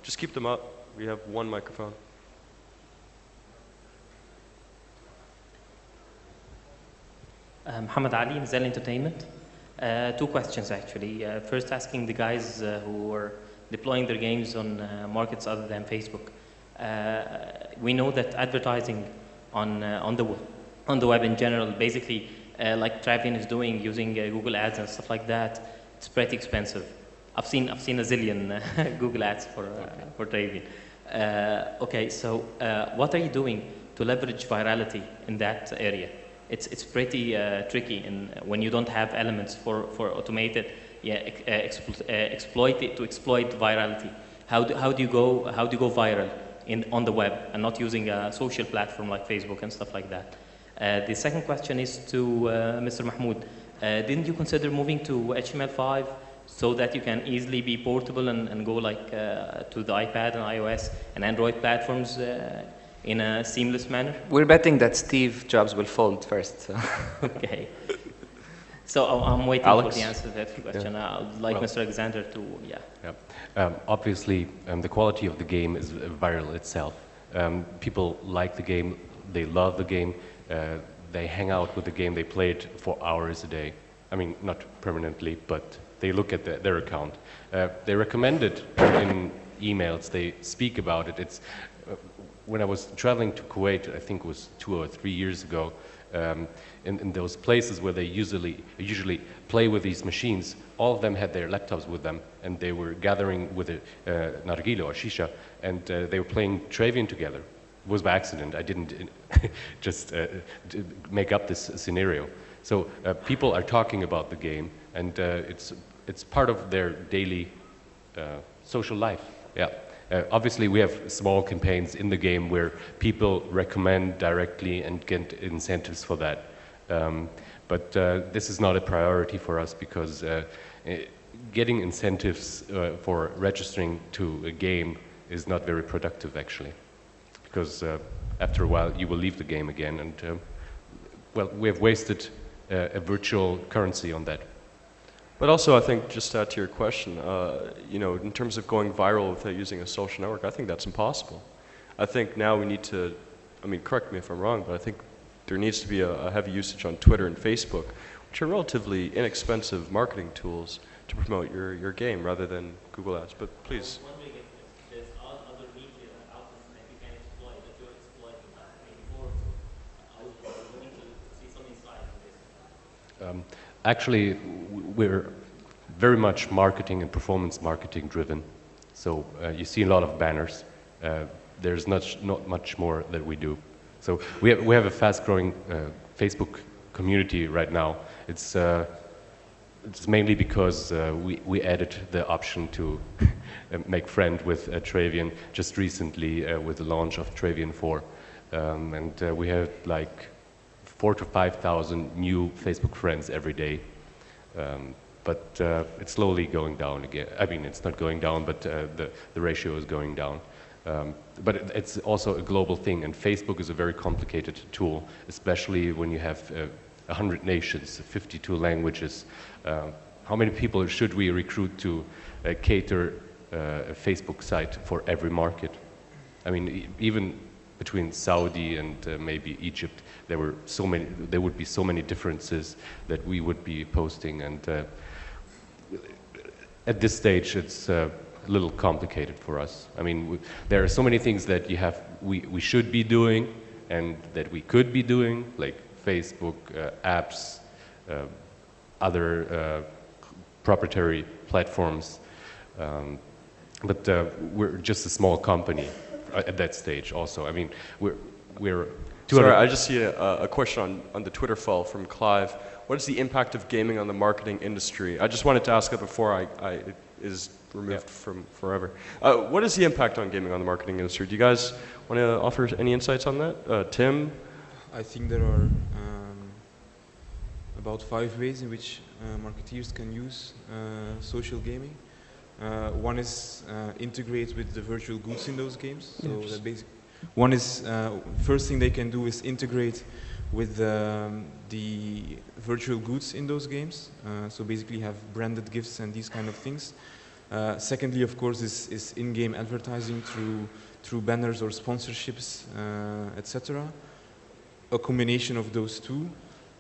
just keep them up. We have one microphone.
Muhammad Ali, Zell Entertainment. Two questions actually. First, asking the guys who are deploying their games on markets other than Facebook. We know that advertising on the web in general, basically, like Travian is doing, using Google Ads and stuff like that, it's pretty expensive. I've seen a zillion Google Ads for Travian. Okay, so what are you doing to leverage virality in that area? It's pretty tricky, and when you don't have elements for automated, exploit virality. How do you go viral on the web and not using a social platform like Facebook and stuff like that? The second question is to Mr. Mahmoud. Didn't you consider moving to HTML5 so that you can easily be portable and go like to the iPad and iOS and Android platforms in a seamless manner?
We're betting that Steve Jobs will fold first. So.
Okay. So I'm waiting
Alex?
for the answer to that question. I'd like Mr. Alexander to,
Obviously, the quality of the game is viral itself. People like the game, they love the game, they hang out with the game, they play it for hours a day. I mean, not permanently, but they look at their account. They recommend it in emails, they speak about it. It's when I was traveling to Kuwait, I think it was 2 or 3 years ago, in those places where they usually play with these machines, all of them had their laptops with them, and they were gathering with a nargile or shisha, and they were playing Travian together. It was by accident. I didn't just make up this scenario. So people are talking about the game, and it's part of their daily social life. Yeah. Obviously, we have small campaigns in the game where people recommend directly and get incentives for that. But this is not a priority for us because getting incentives for registering to a game is not very productive, actually. Because after a while, you will leave the game again. And, well, we have wasted a virtual currency on that.
But also, I think, just to add to your question, you know, in terms of going viral without using a social network, I think that's impossible. I think now we need to, I mean, correct me if I'm wrong, but I think there needs to be a heavy usage on Twitter and Facebook, which are relatively inexpensive marketing tools to promote your game rather than Google Ads. But please.
I'm wondering if there's other media outlets that you can exploit, that you're exploiting, maybe more. I was willing to see some insight on this.
Actually, we're very much marketing and performance marketing driven. So you see a lot of banners. There's not much more that we do. So we have a fast-growing Facebook community right now. It's mainly because we added the option to make friend with Travian just recently with the launch of Travian 4. And we have like 4,000 to 5,000 new Facebook friends every day. But it's slowly going down again. I mean, it's not going down, but the ratio is going down. But it's also a global thing, and Facebook is a very complicated tool, especially when you have 100 nations, 52 languages. How many people should we recruit to cater a Facebook site for every market? I mean, even between Saudi and maybe Egypt, there would be so many differences that we would be posting, and at this stage it's a little complicated for us. I mean, there are so many things that we should be doing and that we could be doing, like Facebook, apps, other proprietary platforms, but we're just a small company at that stage also. I mean, we're
Sorry, I just see a question on the Twitter file from Clive. What is the impact of gaming on the marketing industry? I just wanted to ask it before it is removed from forever. What is the impact on gaming on the marketing industry? Do you guys want to offer any insights on that? Tim?
I think there are about 5 ways in which marketeers can use social gaming. One is integrate with the virtual goods in those games. So that basically, one is first thing they can do is integrate with the virtual goods in those games. So basically have branded gifts and these kind of things. Secondly, of course, is in-game advertising through banners or sponsorships, etc. A combination of those two.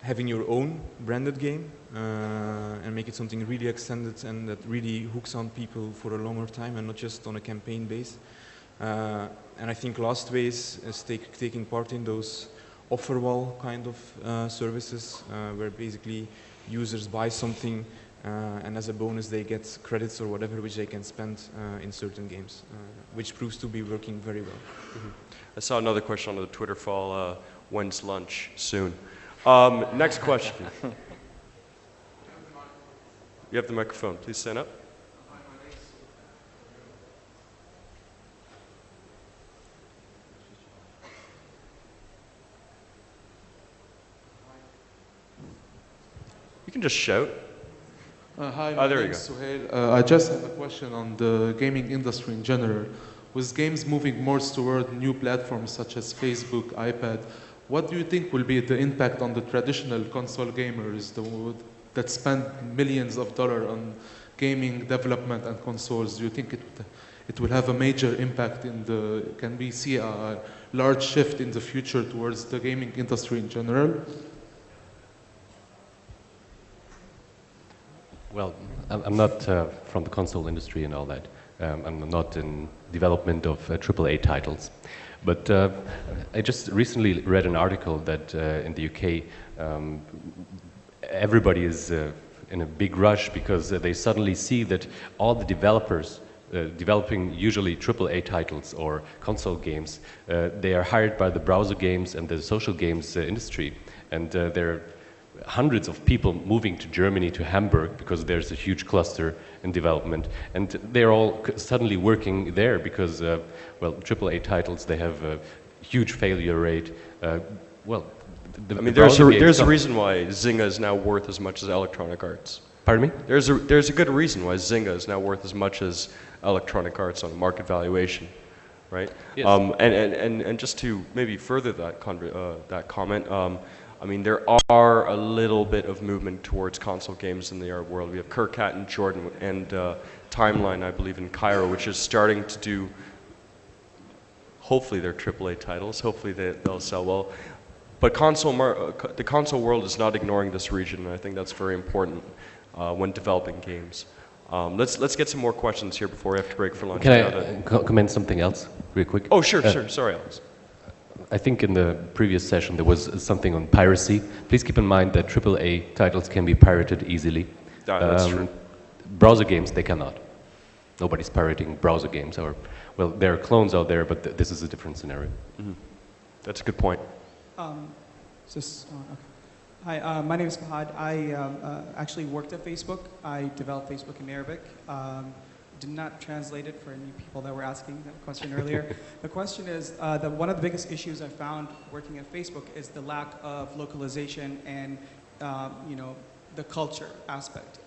having your own branded game and make it something really extended and that really hooks on people for a longer time and not just on a campaign base. And I think last way is taking part in those offer wall kind of services where basically users buy something and as a bonus they get credits or whatever which they can spend in certain games, which proves to be working very well.
Mm-hmm. I saw another question on the Twitter fall, when's lunch? Soon. Next question. You have the microphone. Please stand up. You can just shout.
Hi,
my there
name is Suhail. I just have a question on the gaming industry in general. With games moving more toward new platforms such as Facebook, iPad, what do you think will be the impact on the traditional console gamers that spend millions of dollars on gaming development and consoles? Do you think it will have a major impact can we see a large shift in the future towards the gaming industry in general?
Well, I'm not from the console industry and all that. I'm not in development of AAA titles. But I just recently read an article that in the UK everybody is in a big rush because they suddenly see that all the developers developing usually AAA titles or console games, they are hired by the browser games and the social games industry. And there are hundreds of people moving to Germany, to Hamburg, because there's a huge cluster in development. And they're all suddenly working there because, well, AAA titles, they have a huge failure rate. Well,
I mean, there's a reason why Zynga is now worth as much as Electronic Arts.
Pardon me?
There's a good reason why Zynga is now worth as much as Electronic Arts on market valuation, right?
Yes.
And just to maybe further that comment, I mean, there are a little bit of movement towards console games in the Arab world. We have Kirkat in Jordan and Timeline, I believe, in Cairo, which is starting to do, hopefully they're AAA titles, hopefully they'll sell well. But the console world is not ignoring this region, and I think that's very important when developing games. Let's get some more questions here before we have to break for lunch.
Can I comment something else real quick?
Oh, sure, sure. Sorry, Alex.
I think in the previous session there was something on piracy. Please keep in mind that AAA titles can be pirated easily.
That's true.
Browser games, they cannot. Nobody's pirating browser games. Or, well, there are clones out there, but this is a different scenario.
Mm-hmm. That's a good point.
Okay. Hi, my name is Mahmoud. I actually worked at Facebook. I developed Facebook in Arabic. Did not translate it for any people that were asking that question earlier. The question is that one of the biggest issues I found working at Facebook is the lack of localization and the culture aspect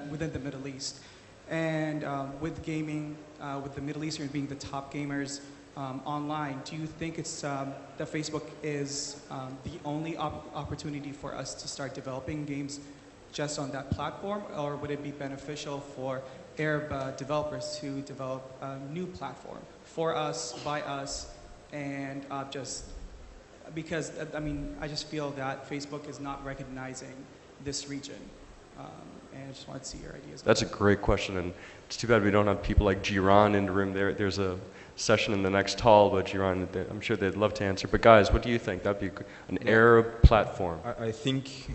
within the Middle East. And with gaming, with the Middle Eastern being the top gamers online, do you think it's that Facebook is the only opportunity for us to start developing games just on that platform, or would it be beneficial for Arab developers to develop a new platform for us, by us, and just because, I mean, I just feel that Facebook is not recognizing this region. And I just wanted to see your ideas.
That's a great question, and it's too bad we don't have people like Jiran in the room. There's a session in the next hall, but Jiran, I'm sure they'd love to answer. But guys, what do you think? That'd be an Arab platform.
I think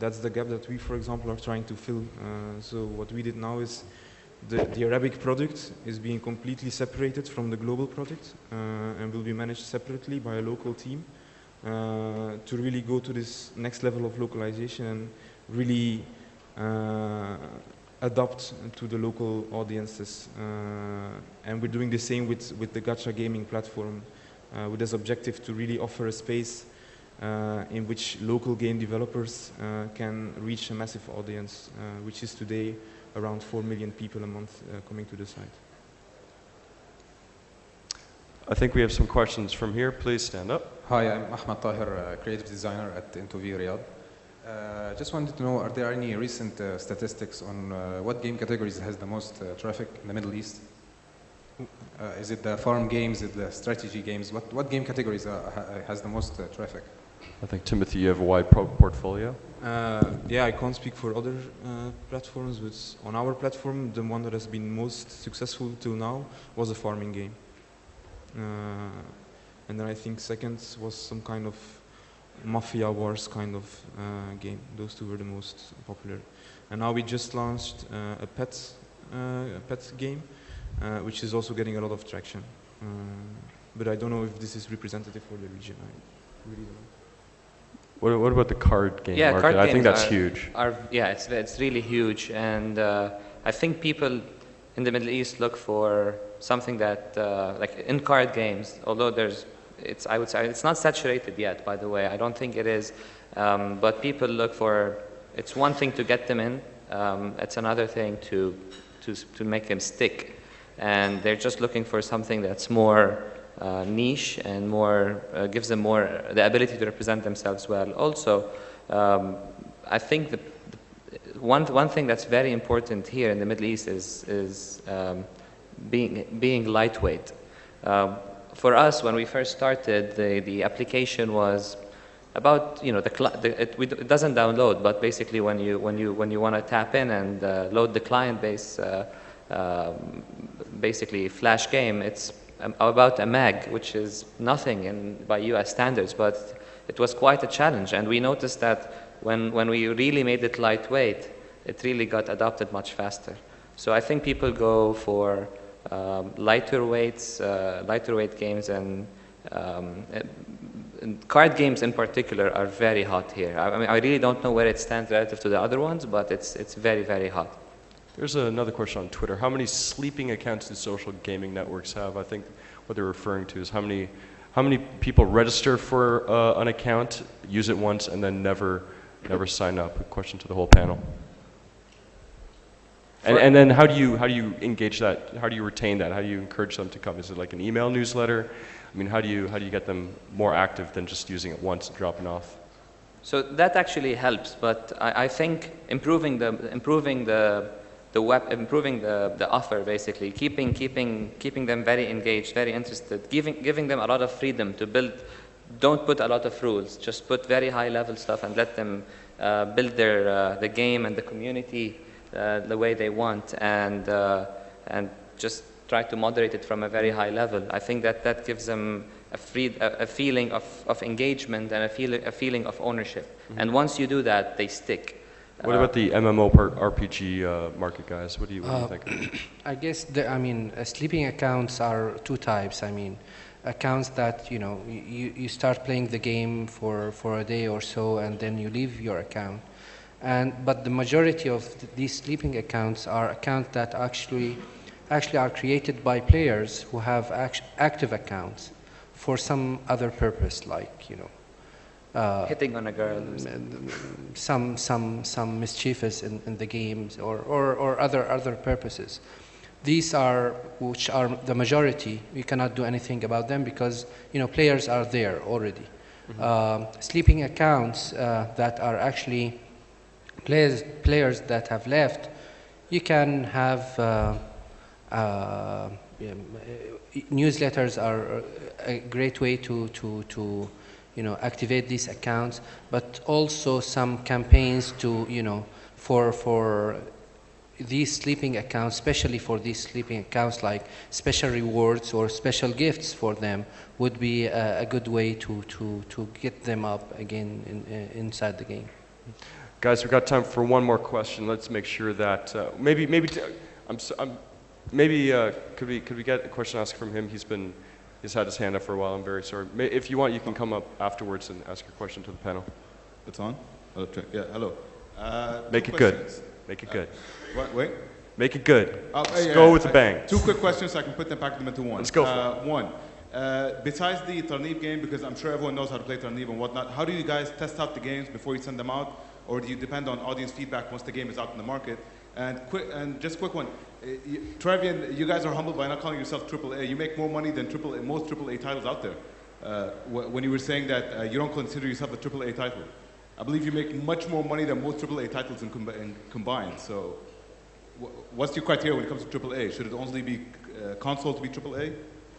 that's the gap that we, for example, are trying to fill. So what we did now is the Arabic product is being completely separated from the global product and will be managed separately by a local team to really go to this next level of localization and really adapt to the local audiences. And we're doing the same with the Gacha gaming platform with this objective to really offer a space in which local game developers can reach a massive audience, which is today around 4 million people a month coming to the site.
I think we have some questions from here. Please stand up.
Hi, I'm Ahmed Tahir, creative designer at Intovi Riyadh. Just wanted to know, are there any recent statistics on what game categories has the most traffic in the Middle East? Is it the farm games, is it the strategy games? What game categories has the most traffic?
I think, Timothy, you have a wide portfolio.
Yeah, I can't speak for other platforms, but on our platform, the one that has been most successful till now was a farming game. And then I think second was some kind of Mafia Wars kind of game. Those two were the most popular. And now we just launched a pet game, which is also getting a lot of traction. But I don't know if this is representative for the region. I really don't know.
What about the card game market?
Card
I think
games
that's huge.
It's really huge, and I think people in the Middle East look for something that, like in card games, although I would say it's not saturated yet. By the way, I don't think it is, but people look for. It's one thing to get them in. It's another thing to make them stick, and they're just looking for something that's more niche and more gives them more the ability to represent themselves well. Also, I think the one thing that's very important here in the Middle East is being lightweight. For us, when we first started, the application was about it doesn't download, but basically when you want to tap in and load the client base, basically flash game, it's about a meg, which is nothing by US standards, but it was quite a challenge. And we noticed that when we really made it lightweight, it really got adopted much faster. So I think people go for lighter weight games, and card games in particular are very hot here. I mean, I really don't know where it stands relative to the other ones, but it's very, very hot.
There's another question on Twitter. How many sleeping accounts do social gaming networks have? I think what they're referring to is how many people register for an account, use it once, and then never sign up. A question to the whole panel. And then how do you engage that? How do you retain that? How do you encourage them to come? Is it like an email newsletter? I mean, how do you get them more active than just using it once and dropping off?
So that actually helps, but I think improving the offer, basically keeping them very engaged, very interested, giving them a lot of freedom to build. Don't put a lot of rules. Just put very high level stuff and let them build the game and the community the way they want, and just try to moderate it from a very high level. I think that gives them a feeling of engagement and a feeling of ownership. Mm-hmm. And once you do that, they stick.
What about the MMORPG market, guys? What do you think?
I guess sleeping accounts are two types. I mean, accounts that you start playing the game for a day or so, and then you leave your account. But the majority of these sleeping accounts are accounts that actually are created by players who have active accounts for some other purpose, like
hitting on a girl,
some mischievous in the games, or other purposes. These which are the majority. We cannot do anything about them because players are there already. Mm-hmm. Sleeping accounts that are actually players that have left, you can have newsletters are a great way to activate these accounts, but also some campaigns to for these sleeping accounts, especially for these sleeping accounts, like special rewards or special gifts for them would be a good way to get them up again inside the game.
Guys, we've got time for one more question. Let's make sure that could we get a question asked from him? He's had his hand up for a while. I'm very sorry. If you want, you can come up afterwards and ask your question to the panel.
It's on? Yeah, hello.
Make it good. Make it good.
Wait.
Make it good. Let's go with a bang.
Two quick questions so I can put them back into one.
Let's go for it.
One. Besides the Tarneeb game, because I'm sure everyone knows how to play Tarneeb and whatnot, how do you guys test out the games before you send them out? Or do you depend on audience feedback once the game is out in the market? And just quick one, Travian, you guys are humble by not calling yourself AAA. You make more money than most AAA titles out there. When you were saying that you don't consider yourself a AAA title, I believe you make much more money than most AAA titles combined. So, what's your criteria when it comes to AAA? Should it only be console to be AAA?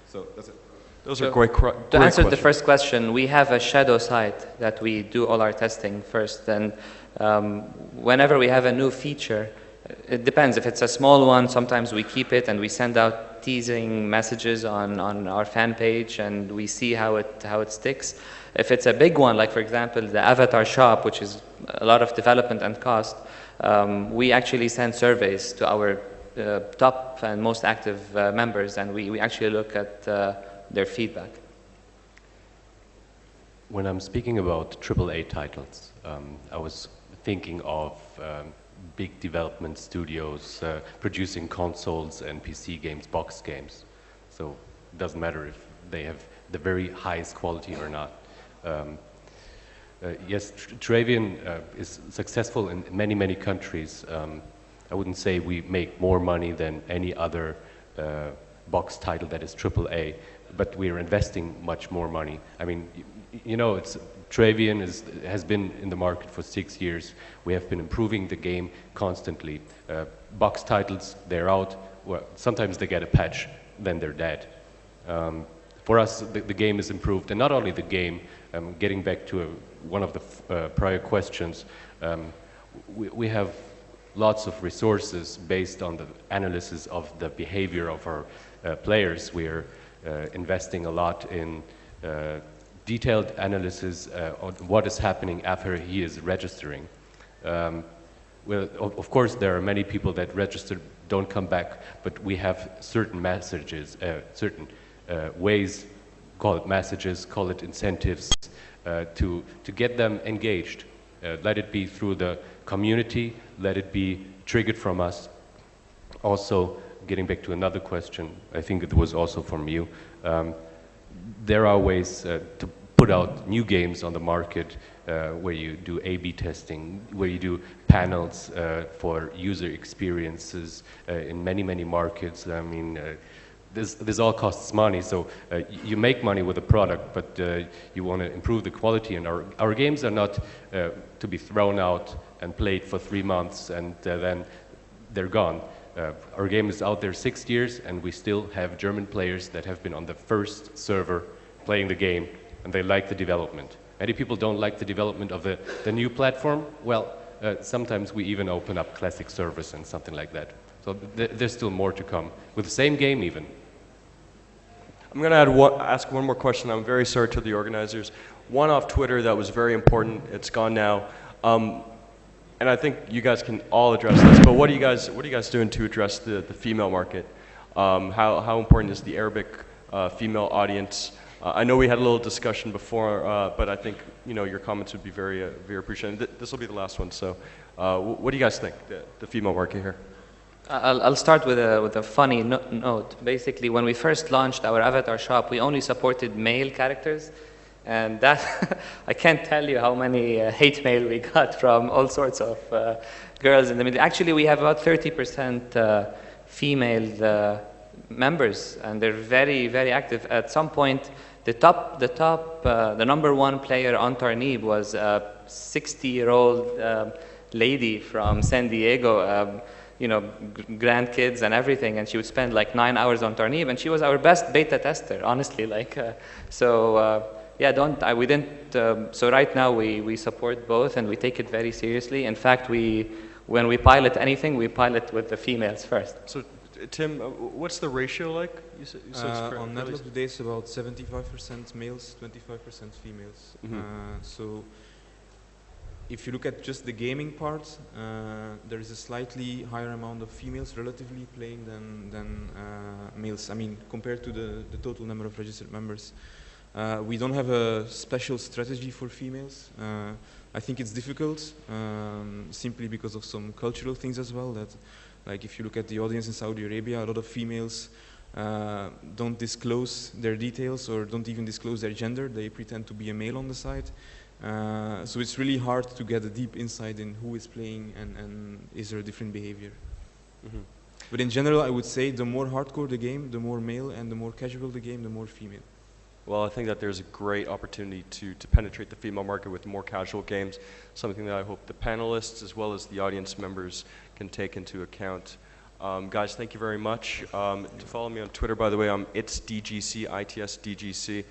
So that's it.
Those are great
To answer the
questions.
first question, we have a shadow site that we do all our testing first. And whenever we have a new feature, it depends. If it's a small one, sometimes we keep it and we send out teasing messages on our fan page and we see how it sticks. If it's a big one, like for example, the avatar shop, which is a lot of development and cost, we actually send surveys to our top and most active members, and we actually look at their feedback.
When I'm speaking about AAA titles, I was thinking of big development studios producing consoles and PC games, box games. So it doesn't matter if they have the very highest quality or not. Yes, Travian is successful in many, many countries. I wouldn't say we make more money than any other box title that is AAA, but we are investing much more money. I mean, you know, Travian has been in the market for 6 years. We have been improving the game constantly. Box titles, they're out. Well, sometimes they get a patch, then they're dead. For us, the game is improved, and not only the game. Getting back to one of the prior questions, we have lots of resources based on the analysis of the behavior of our players. We are investing a lot in detailed analysis on what is happening after he is registering. Well, of course, there are many people that register, don't come back, but we have certain messages, certain ways, call it messages, call it incentives, to get them engaged. Let it be through the community, let it be triggered from us. Also, getting back to another question, I think it was also from you, there are ways to put out new games on the market where you do A/B testing, where you do panels for user experiences in many, many markets. I mean, this all costs money, so you make money with a product, but you want to improve the quality, and our games are not to be thrown out and played for 3 months and then they're gone. Our game is out there 6 years, and we still have German players that have been on the first server playing the game, and they like the development. Many people don't like the development of the new platform. Well, sometimes we even open up classic servers and something like that. So there's still more to come, with the same game even.
I'm going to ask one more question. I'm very sorry to the organizers. One off Twitter that was very important. It's gone now. And I think you guys can all address this, but what are you guys doing to address the female market? How important is the Arabic female audience? I know we had a little discussion before, but I think your comments would be very appreciated. This will be the last one. So, what do you guys think the female market here?
I'll start with a funny note. Basically, when we first launched our avatar shop, we only supported male characters, and that I can't tell you how many hate mail we got from all sorts of girls in the middle. Actually, we have about 30% female members, and they're very, very active. At some point, the number one player on Tarneeb was a 60-year-old lady from San Diego. Grandkids and everything, and she would spend like 9 hours on Tarneeb, and she was our best beta tester, honestly. So right now we support both, and we take it very seriously. In fact, when we pilot anything, we pilot with the females first.
So, Tim, what's the ratio like? You said
on NetLab today, it's about 75% males, 25% females. So if you look at just the gaming part, there is a slightly higher amount of females relatively playing than males. I mean, compared to the total number of registered members. We don't have a special strategy for females. I think it's difficult, simply because of some cultural things as well. That, like, if you look at the audience in Saudi Arabia, a lot of females don't disclose their details or don't even disclose their gender. They pretend to be a male on the side. So it's really hard to get a deep insight in who is playing and is there a different behavior. But in general, I would say the more hardcore the game, the more male, and the more casual the game, the more female.
Well, I think that there's a great opportunity to penetrate the female market with more casual games, something that I hope the panelists as well as the audience members can take into account. Guys, thank you very much. To follow me on Twitter, by the way, I'm itsDGC, ITSDGC.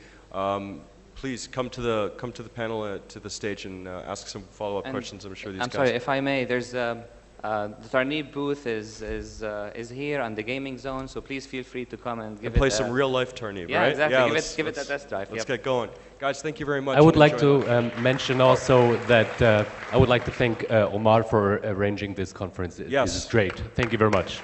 Please come to the panel, to the stage, and ask some follow-up questions. I'm sure these guys.
I'm sorry, if I may. There's the Tarneeb booth is here on the gaming zone, so please feel free to come and give
play some real-life Tarneeb,
yeah,
right?
Exactly.
Yeah,
give it a test drive.
Let's get going, guys. Thank you very much.
I would like to mention also that I would like to thank Omar for arranging this conference. It is great. Thank you very much.